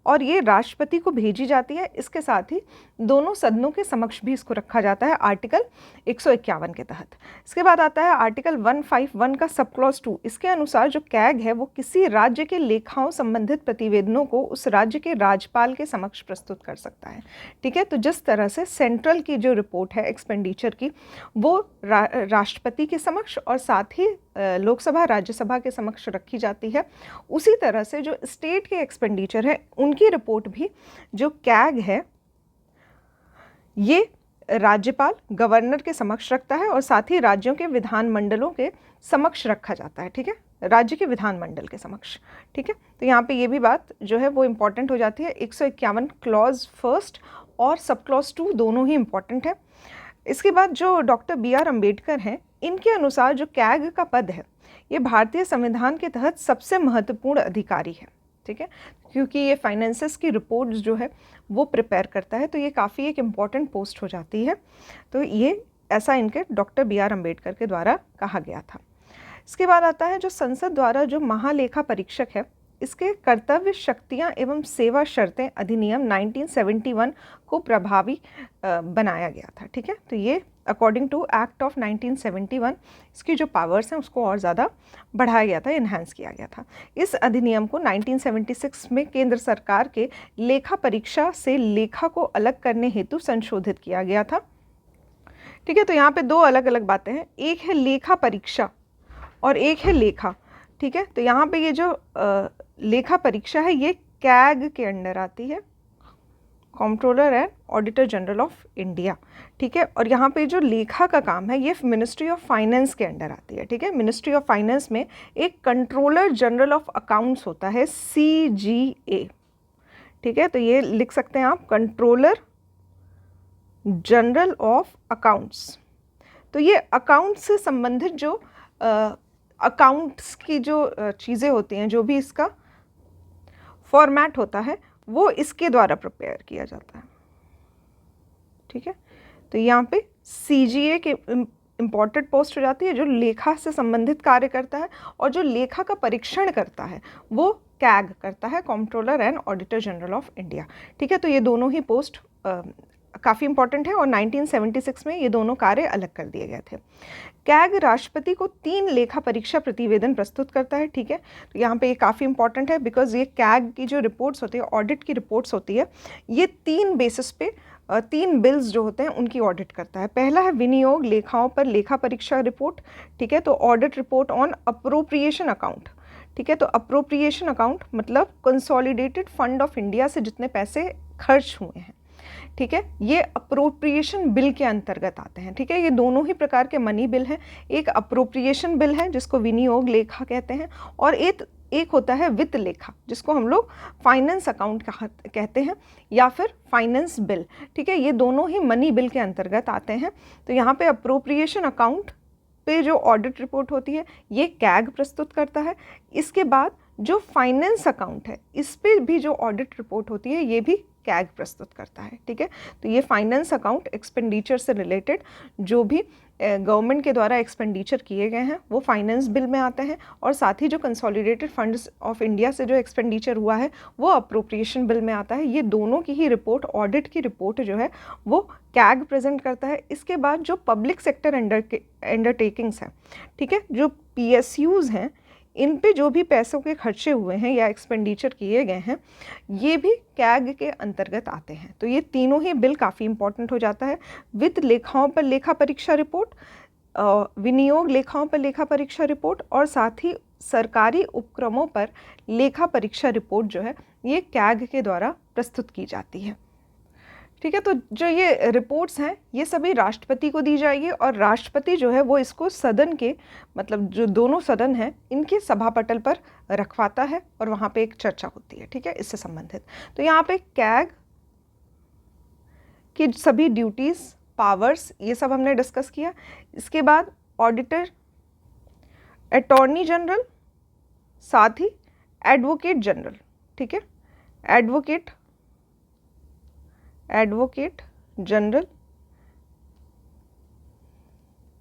और ये राष्ट्रपति को भेजी जाती है। इसके साथ ही दोनों सदनों के समक्ष भी इसको रखा जाता है आर्टिकल 151 के तहत। इसके बाद आता है आर्टिकल 151 का सब क्लॉज 2। इसके अनुसार जो कैग है वो किसी राज्य के लेखाओं संबंधित प्रतिवेदनों को उस राज्य के राज्यपाल के समक्ष प्रस्तुत कर सकता है, ठीक है। तो जिस तरह से सेंट्रल की जो रिपोर्ट है एक्सपेंडिचर की वो राष्ट्रपति के समक्ष और साथ ही लोकसभा राज्यसभा के समक्ष रखी जाती है, उसी तरह से जो स्टेट के एक्सपेंडिचर है उनकी रिपोर्ट भी जो कैग है ये राज्यपाल गवर्नर के समक्ष रखता है और साथ ही राज्यों के विधानमंडलों के समक्ष रखा जाता है, ठीक है, राज्य के विधानमंडल के समक्ष, ठीक है। तो यहाँ पे ये भी बात जो है वो इम्पॉर्टेंट हो जाती है। 151 क्लॉज फर्स्ट और सब क्लॉज 2 दोनों ही इम्पॉर्टेंट है। इसके बाद जो डॉक्टर BR अम्बेडकर हैं, इनके अनुसार जो कैग का पद है ये भारतीय संविधान के तहत सबसे महत्वपूर्ण अधिकारी है, ठीक है, क्योंकि ये फाइनेंसेस की रिपोर्ट्स जो है वो प्रिपेयर करता है, तो ये काफ़ी एक इम्पॉर्टेंट पोस्ट हो जाती है। तो ये ऐसा इनके डॉक्टर BR अम्बेडकर के द्वारा कहा गया था। इसके बाद आता है जो संसद द्वारा जो महालेखा परीक्षक है इसके कर्तव्य शक्तियां एवं सेवा शर्तें अधिनियम 1971 को प्रभावी बनाया गया था, ठीक है। तो ये अकॉर्डिंग टू एक्ट ऑफ 1971 इसकी जो पावर्स हैं उसको और ज़्यादा बढ़ाया गया था, इन्हांस किया गया था। इस अधिनियम को 1976 में केंद्र सरकार के लेखा परीक्षा से लेखा को अलग करने हेतु संशोधित किया गया था, ठीक है। तो यहाँ पे 2 अलग अलग बातें हैं, एक है लेखा परीक्षा और एक है लेखा, ठीक है। तो यहाँ पे ये जो लेखा परीक्षा है ये कैग के अंडर आती है, controller and auditor general of India, ठीक है। और यहाँ पे जो लेखा का काम है ये मिनिस्ट्री ऑफ फाइनेंस के अंडर आती है, ठीक है। मिनिस्ट्री ऑफ फाइनेंस में एक कंट्रोलर जनरल ऑफ अकाउंट्स होता है CGA, ठीक है। तो ये लिख सकते हैं आप, कंट्रोलर जनरल ऑफ अकाउंट्स। तो ये अकाउंट्स से संबंधित जो अकाउंट्स की जो चीज़ें होती हैं, जो भी इसका फॉर्मेट होता है वो इसके द्वारा प्रिपेयर किया जाता है, ठीक है। तो यहाँ पे CGA के इम्पॉर्टेंट पोस्ट हो जाती है जो लेखा से संबंधित कार्य करता है, और जो लेखा का परीक्षण करता है वो कैग करता है, controller and auditor general of India, ठीक है। तो ये दोनों ही पोस्ट काफ़ी इंपॉर्टेंट है और 1976 में ये दोनों कार्य अलग कर दिए गए थे। कैग राष्ट्रपति को 3 लेखा परीक्षा प्रतिवेदन प्रस्तुत करता है, ठीक है। तो यहाँ पे ये काफ़ी इंपॉर्टेंट है बिकॉज ये कैग की जो रिपोर्ट्स होती है, ऑडिट की रिपोर्ट्स होती है, ये 3 बेसिस पे 3 बिल्स जो होते हैं उनकी ऑडिट करता है। पहला है विनियोग लेखाओं पर लेखा परीक्षा रिपोर्ट, ठीक है। तो audit report on appropriation account, ठीक है। तो अप्रोप्रिएशन अकाउंट मतलब कंसोलिडेटेड फंड ऑफ इंडिया से जितने पैसे खर्च हुए हैं, ठीक है, ये अप्रोप्रिएशन बिल के अंतर्गत आते हैं, ठीक है। ये दोनों ही प्रकार के मनी बिल हैं, एक अप्रोप्रिएशन बिल है जिसको विनियोग लेखा कहते हैं और एक एक होता है वित्त लेखा, जिसको हम लोग फाइनेंस अकाउंट कहते हैं, या फिर फाइनेंस बिल, ठीक है। ये दोनों ही मनी बिल के अंतर्गत आते हैं। तो यहाँ पे अप्रोप्रिएशन अकाउंट पे जो ऑडिट रिपोर्ट होती है ये कैग प्रस्तुत करता है। इसके बाद जो फाइनेंस अकाउंट है इस पे भी जो ऑडिट रिपोर्ट होती है ये भी कैग प्रस्तुत करता है, ठीक है। तो ये फाइनेंस अकाउंट एक्सपेंडिचर से रिलेटेड जो भी गवर्नमेंट के द्वारा एक्सपेंडिचर किए गए हैं वो फाइनेंस बिल में आते हैं, और साथ ही जो कंसोलिडेटेड फंड्स ऑफ इंडिया से जो एक्सपेंडिचर हुआ है वो अप्रोप्रिएशन बिल में आता है। ये दोनों की ही रिपोर्ट, ऑडिट की रिपोर्ट जो है वो कैग प्रेजेंट करता है। इसके बाद जो पब्लिक सेक्टर अंडरटेकिंग्स हैं, ठीक है, जो PSUs हैं, इन पे जो भी पैसों के खर्चे हुए हैं या एक्सपेंडिचर किए गए हैं ये भी कैग के अंतर्गत आते हैं। तो ये तीनों ही बिल काफ़ी इंपॉर्टेंट हो जाता है। वित्त लेखाओं पर लेखा परीक्षा रिपोर्ट, विनियोग लेखाओं पर लेखा परीक्षा रिपोर्ट, और साथ ही सरकारी उपक्रमों पर लेखा परीक्षा रिपोर्ट जो है ये कैग के द्वारा प्रस्तुत की जाती है, ठीक है। तो जो ये रिपोर्ट्स हैं ये सभी राष्ट्रपति को दी जाएगी, और राष्ट्रपति जो है वो इसको सदन के, मतलब जो दोनों सदन हैं इनके सभापटल पर रखवाता है, और वहाँ पे एक चर्चा होती है, ठीक है, इससे संबंधित। तो यहाँ पे कैग की सभी ड्यूटीज़, पावर्स, ये सब हमने डिस्कस किया। इसके बाद ऑडिटर, अटॉर्नी जनरल, साथ ही एडवोकेट जनरल, ठीक है, एडवोकेट जनरल,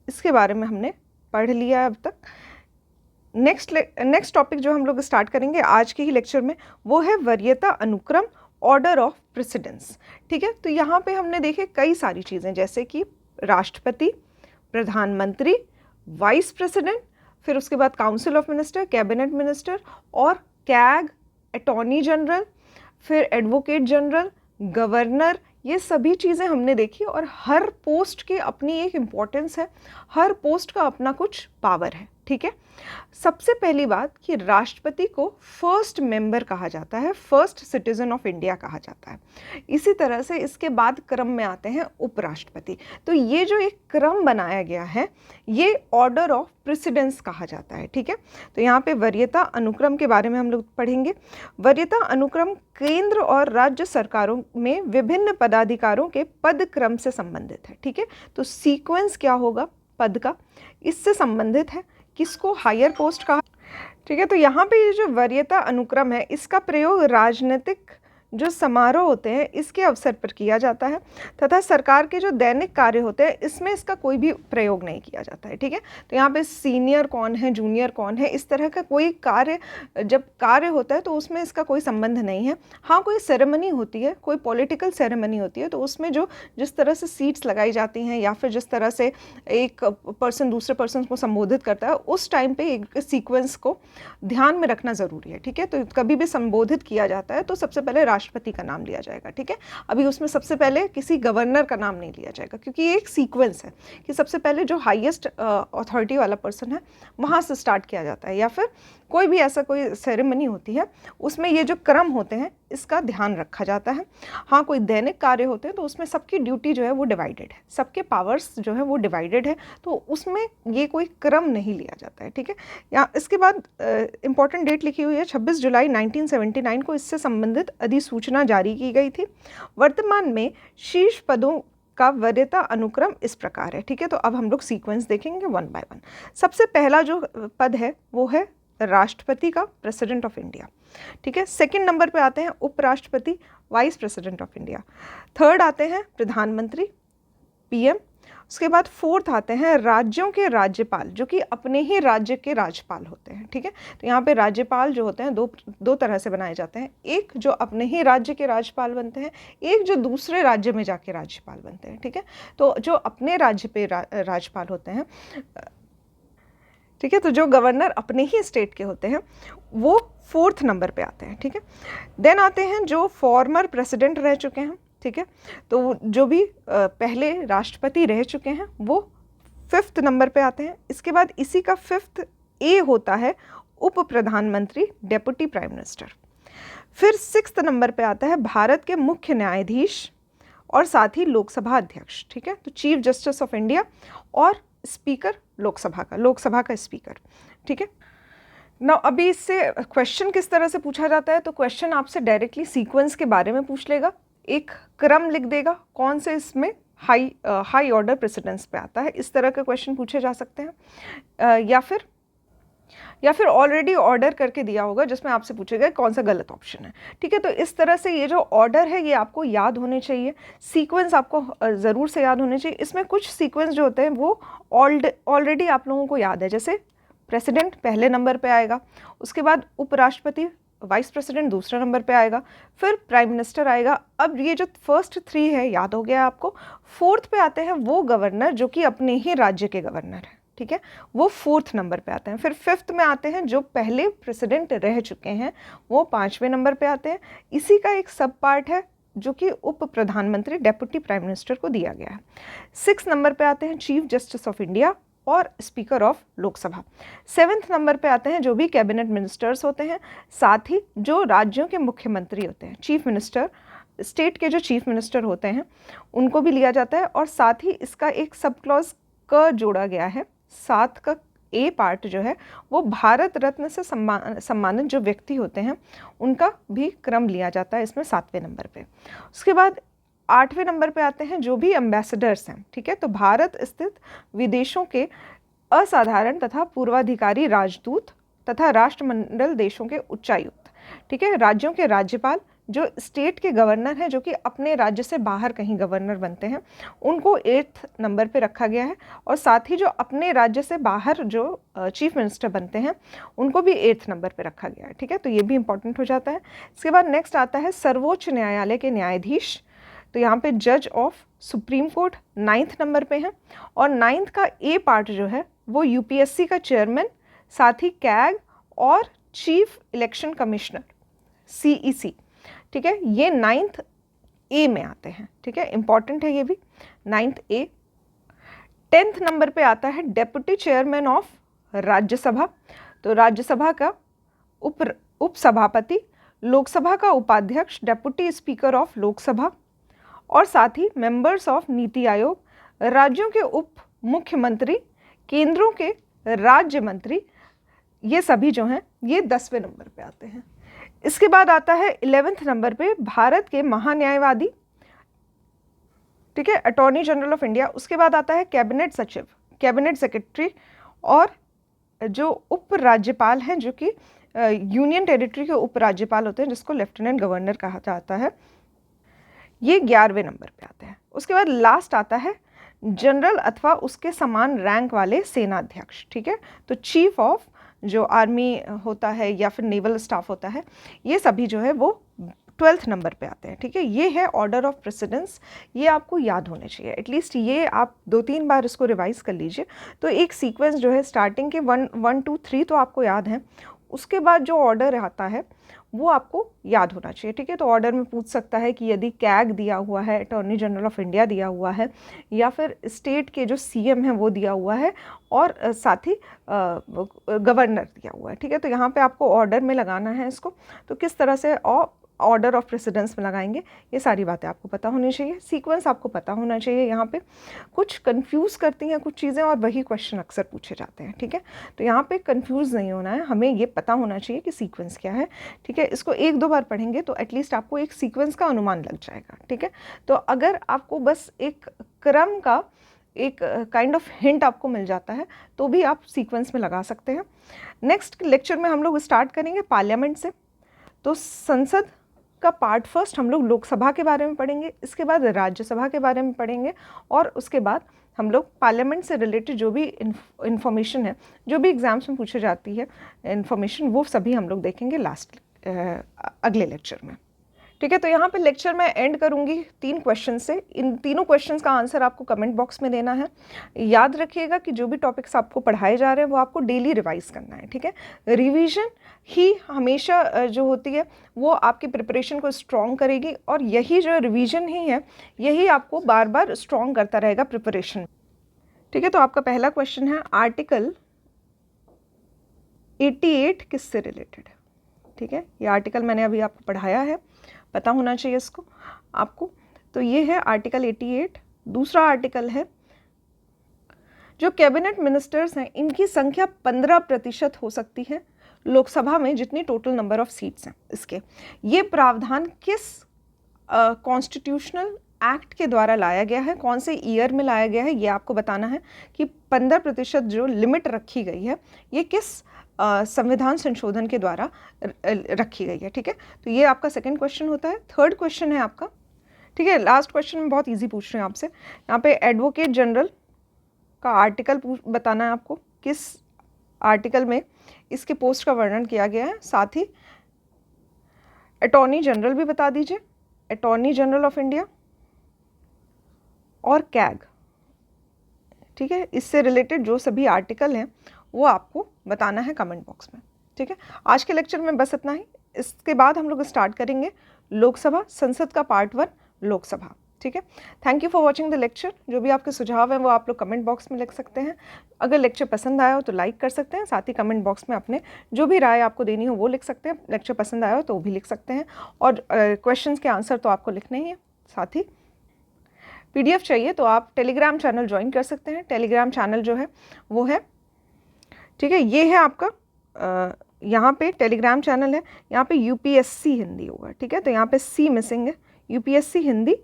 इसके बारे में हमने पढ़ लिया अब तक। नेक्स्ट टॉपिक जो हम लोग स्टार्ट करेंगे आज के ही लेक्चर में वो है वरीयता अनुक्रम, ऑर्डर ऑफ प्रेसिडेंस, ठीक है। तो यहाँ पे हमने देखे कई सारी चीज़ें, जैसे कि राष्ट्रपति, प्रधानमंत्री, वाइस प्रेसिडेंट, फिर उसके बाद council of minister, cabinet minister, और कैग, अटॉर्नी जनरल, फिर एडवोकेट जनरल, गवर्नर, ये सभी चीज़ें हमने देखी। और हर पोस्ट की अपनी एक इम्पॉर्टेंस है, हर पोस्ट का अपना कुछ पावर है, ठीक है। सबसे पहली बात कि राष्ट्रपति को फर्स्ट मेंबर कहा जाता है, फर्स्ट सिटीजन ऑफ इंडिया कहा जाता है। इसी तरह से इसके बाद क्रम में आते हैं उपराष्ट्रपति। तो ये जो एक क्रम बनाया गया है ये ऑर्डर ऑफ प्रेसिडेंस कहा जाता है, ठीक है। तो यहाँ पे वरीयता अनुक्रम के बारे में हम लोग पढ़ेंगे। वरीयता अनुक्रम केंद्र और राज्य सरकारों में विभिन्न पदाधिकारों के पद क्रम से संबंधित है, ठीक है। तो सीक्वेंस क्या होगा पद का, इससे संबंधित है। किसको हायर पोस्ट कहा, ठीक है। तो यहाँ पे ये जो वरीयता अनुक्रम है इसका प्रयोग राजनीतिक जो समारोह होते हैं इसके अवसर पर किया जाता है, तथा सरकार के जो दैनिक कार्य होते हैं इसमें इसका कोई भी प्रयोग नहीं किया जाता है, ठीक है। तो यहाँ पे सीनियर कौन है, जूनियर कौन है, इस तरह का कोई कार्य, जब कार्य होता है तो उसमें इसका कोई संबंध नहीं है। हाँ, कोई सेरेमनी होती है, कोई पॉलिटिकल सेरेमनी होती है, तो उसमें जो जिस तरह से सीट्स लगाई जाती हैं या फिर जिस तरह से एक पर्सन दूसरे पर्सन को संबोधित करता है उस टाइम पे एक सीक्वेंस को ध्यान में रखना ज़रूरी है, ठीक है। तो कभी भी संबोधित किया जाता है तो सबसे पहले राष्ट्रपति का नाम लिया जाएगा, ठीक है। अभी उसमें सबसे पहले किसी गवर्नर का नाम नहीं लिया जाएगा, क्योंकि ये एक सीक्वेंस है कि सबसे पहले जो हाईएस्ट अथॉरिटी वाला पर्सन है वहाँ से स्टार्ट किया जाता है, या फिर कोई भी ऐसा कोई सेरेमनी होती है उसमें ये जो क्रम होते हैं इसका ध्यान रखा जाता है। हाँ, कोई दैनिक कार्य होते हैं तो उसमें सबकी ड्यूटी जो है वो डिवाइडेड है, सबके पावर्स जो है वो डिवाइडेड है, तो उसमें ये कोई क्रम नहीं लिया जाता है, ठीक है। यहाँ इसके बाद इंपॉर्टेंट डेट लिखी हुई है 26 जुलाई 1979 को इससे संबंधित अधिसूचना जारी की गई थी। वर्तमान में शीर्ष पदों का वरीयता अनुक्रम इस प्रकार है, ठीक है। तो अब हम लोग सीक्वेंस देखेंगे वन बाय वन। सबसे पहला जो पद है वो है राष्ट्रपति का, प्रेसिडेंट ऑफ इंडिया, ठीक है। सेकंड नंबर पे आते हैं उपराष्ट्रपति, vice president of India. Third आते हैं प्रधानमंत्री, PM। उसके बाद फोर्थ आते हैं राज्यों के राज्यपाल, जो कि अपने ही राज्य के राज्यपाल होते हैं, ठीक है। तो यहाँ पे राज्यपाल जो होते हैं दो तरह से बनाए जाते हैं, एक जो अपने ही राज्य के राज्यपाल बनते हैं, एक जो दूसरे राज्य में जाके राज्यपाल बनते हैं, ठीक है। तो जो अपने राज्य पे राज्यपाल होते हैं, ठीक है, तो जो गवर्नर अपने ही स्टेट के होते हैं वो फोर्थ नंबर पे आते हैं, ठीक है। देन आते हैं जो फॉर्मर प्रेसिडेंट रह चुके हैं, ठीक है, तो जो भी पहले राष्ट्रपति रह चुके हैं वो फिफ्थ नंबर पे आते हैं। इसके बाद इसी का फिफ्थ A होता है उप प्रधानमंत्री, डेप्यूटी प्राइम मिनिस्टर। फिर सिक्स्थ नंबर पे आता है भारत के मुख्य न्यायाधीश और साथ ही लोकसभा अध्यक्ष, ठीक है। तो चीफ जस्टिस ऑफ इंडिया और स्पीकर लोकसभा का स्पीकर, ठीक है। ना अभी इससे क्वेश्चन किस तरह से पूछा जाता है, तो क्वेश्चन आपसे डायरेक्टली सीक्वेंस के बारे में पूछ लेगा, एक क्रम लिख देगा कौन से इसमें हाई ऑर्डर प्रेसिडेंस पे आता है, इस तरह के क्वेश्चन पूछे जा सकते हैं। या फिर ऑलरेडी ऑर्डर करके दिया होगा जिसमें आपसे पूछेगा कौन सा गलत ऑप्शन है। ठीक है, तो इस तरह से ये जो ऑर्डर है ये आपको याद होने चाहिए, सीक्वेंस आपको ज़रूर से याद होने चाहिए। इसमें कुछ सीक्वेंस जो होते हैं वो ऑलरेडी आप लोगों को याद है, जैसे प्रेसिडेंट पहले नंबर पे आएगा, उसके बाद उपराष्ट्रपति वाइस प्रेसिडेंट दूसरा नंबर पे आएगा, फिर प्राइम मिनिस्टर आएगा। अब ये जो फर्स्ट 3 है याद हो गया आपको। फोर्थ पे आते हैं वो गवर्नर जो कि अपने ही राज्य के गवर्नर हैं, ठीक है, वो 4th नंबर पे आते हैं। फिर 5th में आते हैं जो पहले प्रेसिडेंट रह चुके हैं, वो 5वें नंबर पे आते हैं। इसी का एक सब पार्ट है जो कि उप प्रधानमंत्री डेप्यूटी प्राइम मिनिस्टर को दिया गया है। 6 नंबर पे आते हैं चीफ जस्टिस ऑफ इंडिया और speaker of Lok Sabha. 7th number पे आते हैं जो भी कैबिनेट मिनिस्टर्स होते हैं, साथ ही जो राज्यों के मुख्यमंत्री होते हैं, चीफ मिनिस्टर, स्टेट के जो चीफ मिनिस्टर होते हैं उनको भी लिया जाता है। और साथ ही इसका एक सब क्लॉज क जोड़ा गया है, 7 का ए पार्ट जो है वो भारत रत्न से सम्मानित जो व्यक्ति होते हैं उनका भी क्रम लिया जाता है इसमें 7वें नंबर पे। उसके बाद 8वें नंबर पे आते हैं जो भी एम्बेसडर्स हैं, ठीक है, तो भारत स्थित विदेशों के असाधारण तथा पूर्वाधिकारी राजदूत तथा राष्ट्रमंडल देशों के उच्चायुक्त, ठीक है, राज्यों के राज्यपाल, जो स्टेट के गवर्नर हैं जो कि अपने राज्य से बाहर कहीं गवर्नर बनते हैं, उनको 8th नंबर पे रखा गया है। और साथ ही जो अपने राज्य से बाहर जो चीफ मिनिस्टर बनते हैं उनको भी 8th नंबर पे रखा गया है, ठीक है, तो ये भी इंपॉर्टेंट हो जाता है। इसके बाद नेक्स्ट आता है सर्वोच्च न्यायालय के न्यायाधीश, तो यहाँ पे जज of supreme court 9th number पे हैं। और 9th का ए पार्ट जो है वो यूपीएससी का चेयरमैन, साथ ही कैग और चीफ इलेक्शन कमिश्नर सीईसी, ठीक है, ये 9th ए में आते हैं, ठीक है, इंपॉर्टेंट है ये भी 9th ए। 10th नंबर पे आता है डेप्यूटी चेयरमैन ऑफ राज्यसभा, तो राज्यसभा का उप सभापति, लोकसभा का उपाध्यक्ष, डेप्यूटी स्पीकर ऑफ लोकसभा, और साथ ही मेंबर्स ऑफ नीति आयोग, राज्यों के उप मुख्यमंत्री, केंद्रों के राज्य मंत्री, ये सभी जो हैं ये 10वें नंबर पे आते हैं। इसके बाद आता है 11th नंबर पे भारत के महान्यायवादी, ठीक है, अटॉर्नी जनरल ऑफ इंडिया। उसके बाद आता है कैबिनेट सचिव, कैबिनेट सेक्रेटरी, और जो उप राज्यपाल हैं जो कि यूनियन टेरिटरी के उप राज्यपाल होते हैं जिसको लेफ्टिनेंट गवर्नर कहा जाता है, ये 11वें नंबर पे आते हैं। उसके बाद लास्ट आता है जनरल अथवा उसके समान रैंक वाले सेनाध्यक्ष, ठीक है, तो चीफ ऑफ जो आर्मी होता है या फिर नेवल स्टाफ होता है, ये सभी जो है वो 12th नंबर पे आते हैं, ठीक है। ये है ऑर्डर ऑफ प्रेसिडेंस, ये आपको याद होने चाहिए, एटलीस्ट ये आप 2-3 बार इसको रिवाइज कर लीजिए। तो एक सीक्वेंस जो है स्टार्टिंग के 1, 2, 3 तो आपको याद है, उसके बाद जो ऑर्डर आता है वो आपको याद होना चाहिए, ठीक है। तो ऑर्डर में पूछ सकता है कि यदि कैग दिया हुआ है, अटॉर्नी जनरल ऑफ इंडिया दिया हुआ है, या फिर स्टेट के जो सीएम है वो दिया हुआ है, और साथ ही गवर्नर दिया हुआ है, ठीक है। तो यहाँ पे आपको ऑर्डर में लगाना है इसको, तो किस तरह से ऑर्डर ऑफ प्रेसिडेंस में लगाएंगे, ये सारी बातें आपको पता होनी चाहिए, सीक्वेंस आपको पता होना चाहिए। यहाँ पे कुछ कंफ्यूज करती हैं कुछ चीज़ें और वही क्वेश्चन अक्सर पूछे जाते हैं, ठीक है। तो यहाँ पे कंफ्यूज नहीं होना है, हमें ये पता होना चाहिए कि सीक्वेंस क्या है, ठीक है। इसको 1-2 बार पढ़ेंगे तो एटलीस्ट आपको एक सीक्वेंस का अनुमान लग जाएगा, ठीक है। तो अगर आपको बस एक क्रम का एक काइंड ऑफ हिंट आपको मिल जाता है तो भी आप सीक्वेंस में लगा सकते हैं। नेक्स्ट लेक्चर में हम लोग स्टार्ट करेंगे पार्लियामेंट से, तो संसद का पार्ट फर्स्ट हम लोग लोकसभा के बारे में पढ़ेंगे, इसके बाद राज्यसभा के बारे में पढ़ेंगे, और उसके बाद हम लोग पार्लियामेंट से रिलेटेड जो भी इन्फॉर्मेशन है, जो भी एग्जाम्स में पूछी जाती है इन्फॉर्मेशन, वो सभी हम लोग देखेंगे अगले लेक्चर में, ठीक है। तो यहाँ पे लेक्चर मैं एंड करूँगी 3 क्वेश्चन से। इन तीनों क्वेश्चंस का आंसर आपको कमेंट बॉक्स में देना है। याद रखिएगा कि जो भी टॉपिक्स आपको पढ़ाए जा रहे हैं वो आपको डेली रिवाइज करना है, ठीक है। रिवीजन ही हमेशा जो होती है वो आपकी प्रिपरेशन को स्ट्रॉन्ग करेगी, और यही जो रिवीजन ही है यही आपको बार बार स्ट्रॉन्ग करता रहेगा प्रिपरेशन, ठीक है। तो आपका पहला क्वेश्चन है आर्टिकल 88 किससे रिलेटेड है, ठीक है। ये आर्टिकल मैंने अभी आपको पढ़ाया है, पता होना चाहिए इसको आपको। तो ये है आर्टिकल 88। दूसरा आर्टिकल है जो कैबिनेट मिनिस्टर्स हैं इनकी संख्या 15% हो सकती है, लोकसभा में जितनी टोटल नंबर ऑफ सीट्स हैं इसके, ये प्रावधान किस कॉन्स्टिट्यूशनल एक्ट के द्वारा लाया गया है, कौन से ईयर में लाया गया है, ये आपको बताना है कि 15% जो लिमिट रखी गई है ये किस संविधान संशोधन के द्वारा रखी गई है। ठीक है, तो ये आपका सेकंड क्वेश्चन होता है। थर्ड क्वेश्चन है आपका, ठीक है, लास्ट क्वेश्चन में बहुत इजी पूछ रहे हैं आपसे। यहाँ पे एडवोकेट जनरल का आर्टिकल बताना है आपको, किस आर्टिकल में इसके पोस्ट का वर्णन किया गया है। साथ ही अटॉर्नी जनरल भी बता दीजिए, अटॉर्नी जनरल ऑफ इंडिया और कैग। ठीक है, इससे रिलेटेड जो सभी आर्टिकल हैं वो आपको बताना है कमेंट बॉक्स में। ठीक है, आज के लेक्चर में बस इतना ही। इसके बाद हम लोग स्टार्ट करेंगे लोकसभा संसद का पार्ट 1 लोकसभा। ठीक है, thank you for watching the lecture. जो भी आपके सुझाव हैं वो आप लोग कमेंट बॉक्स में लिख सकते हैं। अगर लेक्चर पसंद आया हो तो लाइक कर सकते हैं, साथ ही कमेंट बॉक्स में अपने जो भी राय आपको देनी हो वो लिख सकते हैं। लेक्चर पसंद आया हो तो वो भी लिख सकते हैं, और क्वेश्चंस के आंसर तो आपको लिखने ही है। साथ ही PDF चाहिए तो आप टेलीग्राम चैनल ज्वाइन कर सकते हैं। टेलीग्राम चैनल जो है वो है, ठीक है, ये है आपका यहाँ पे टेलीग्राम चैनल है, यहाँ पे UPSC हिंदी होगा। ठीक है, तो यहाँ पे C मिसिंग है, UPSC हिंदी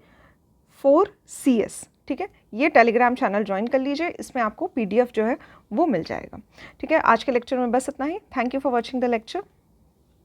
4 CS। ठीक है, ये टेलीग्राम चैनल ज्वाइन कर लीजिए, इसमें आपको PDF जो है वो मिल जाएगा। ठीक है, आज के लेक्चर में बस इतना ही। Thank you for watching the lecture.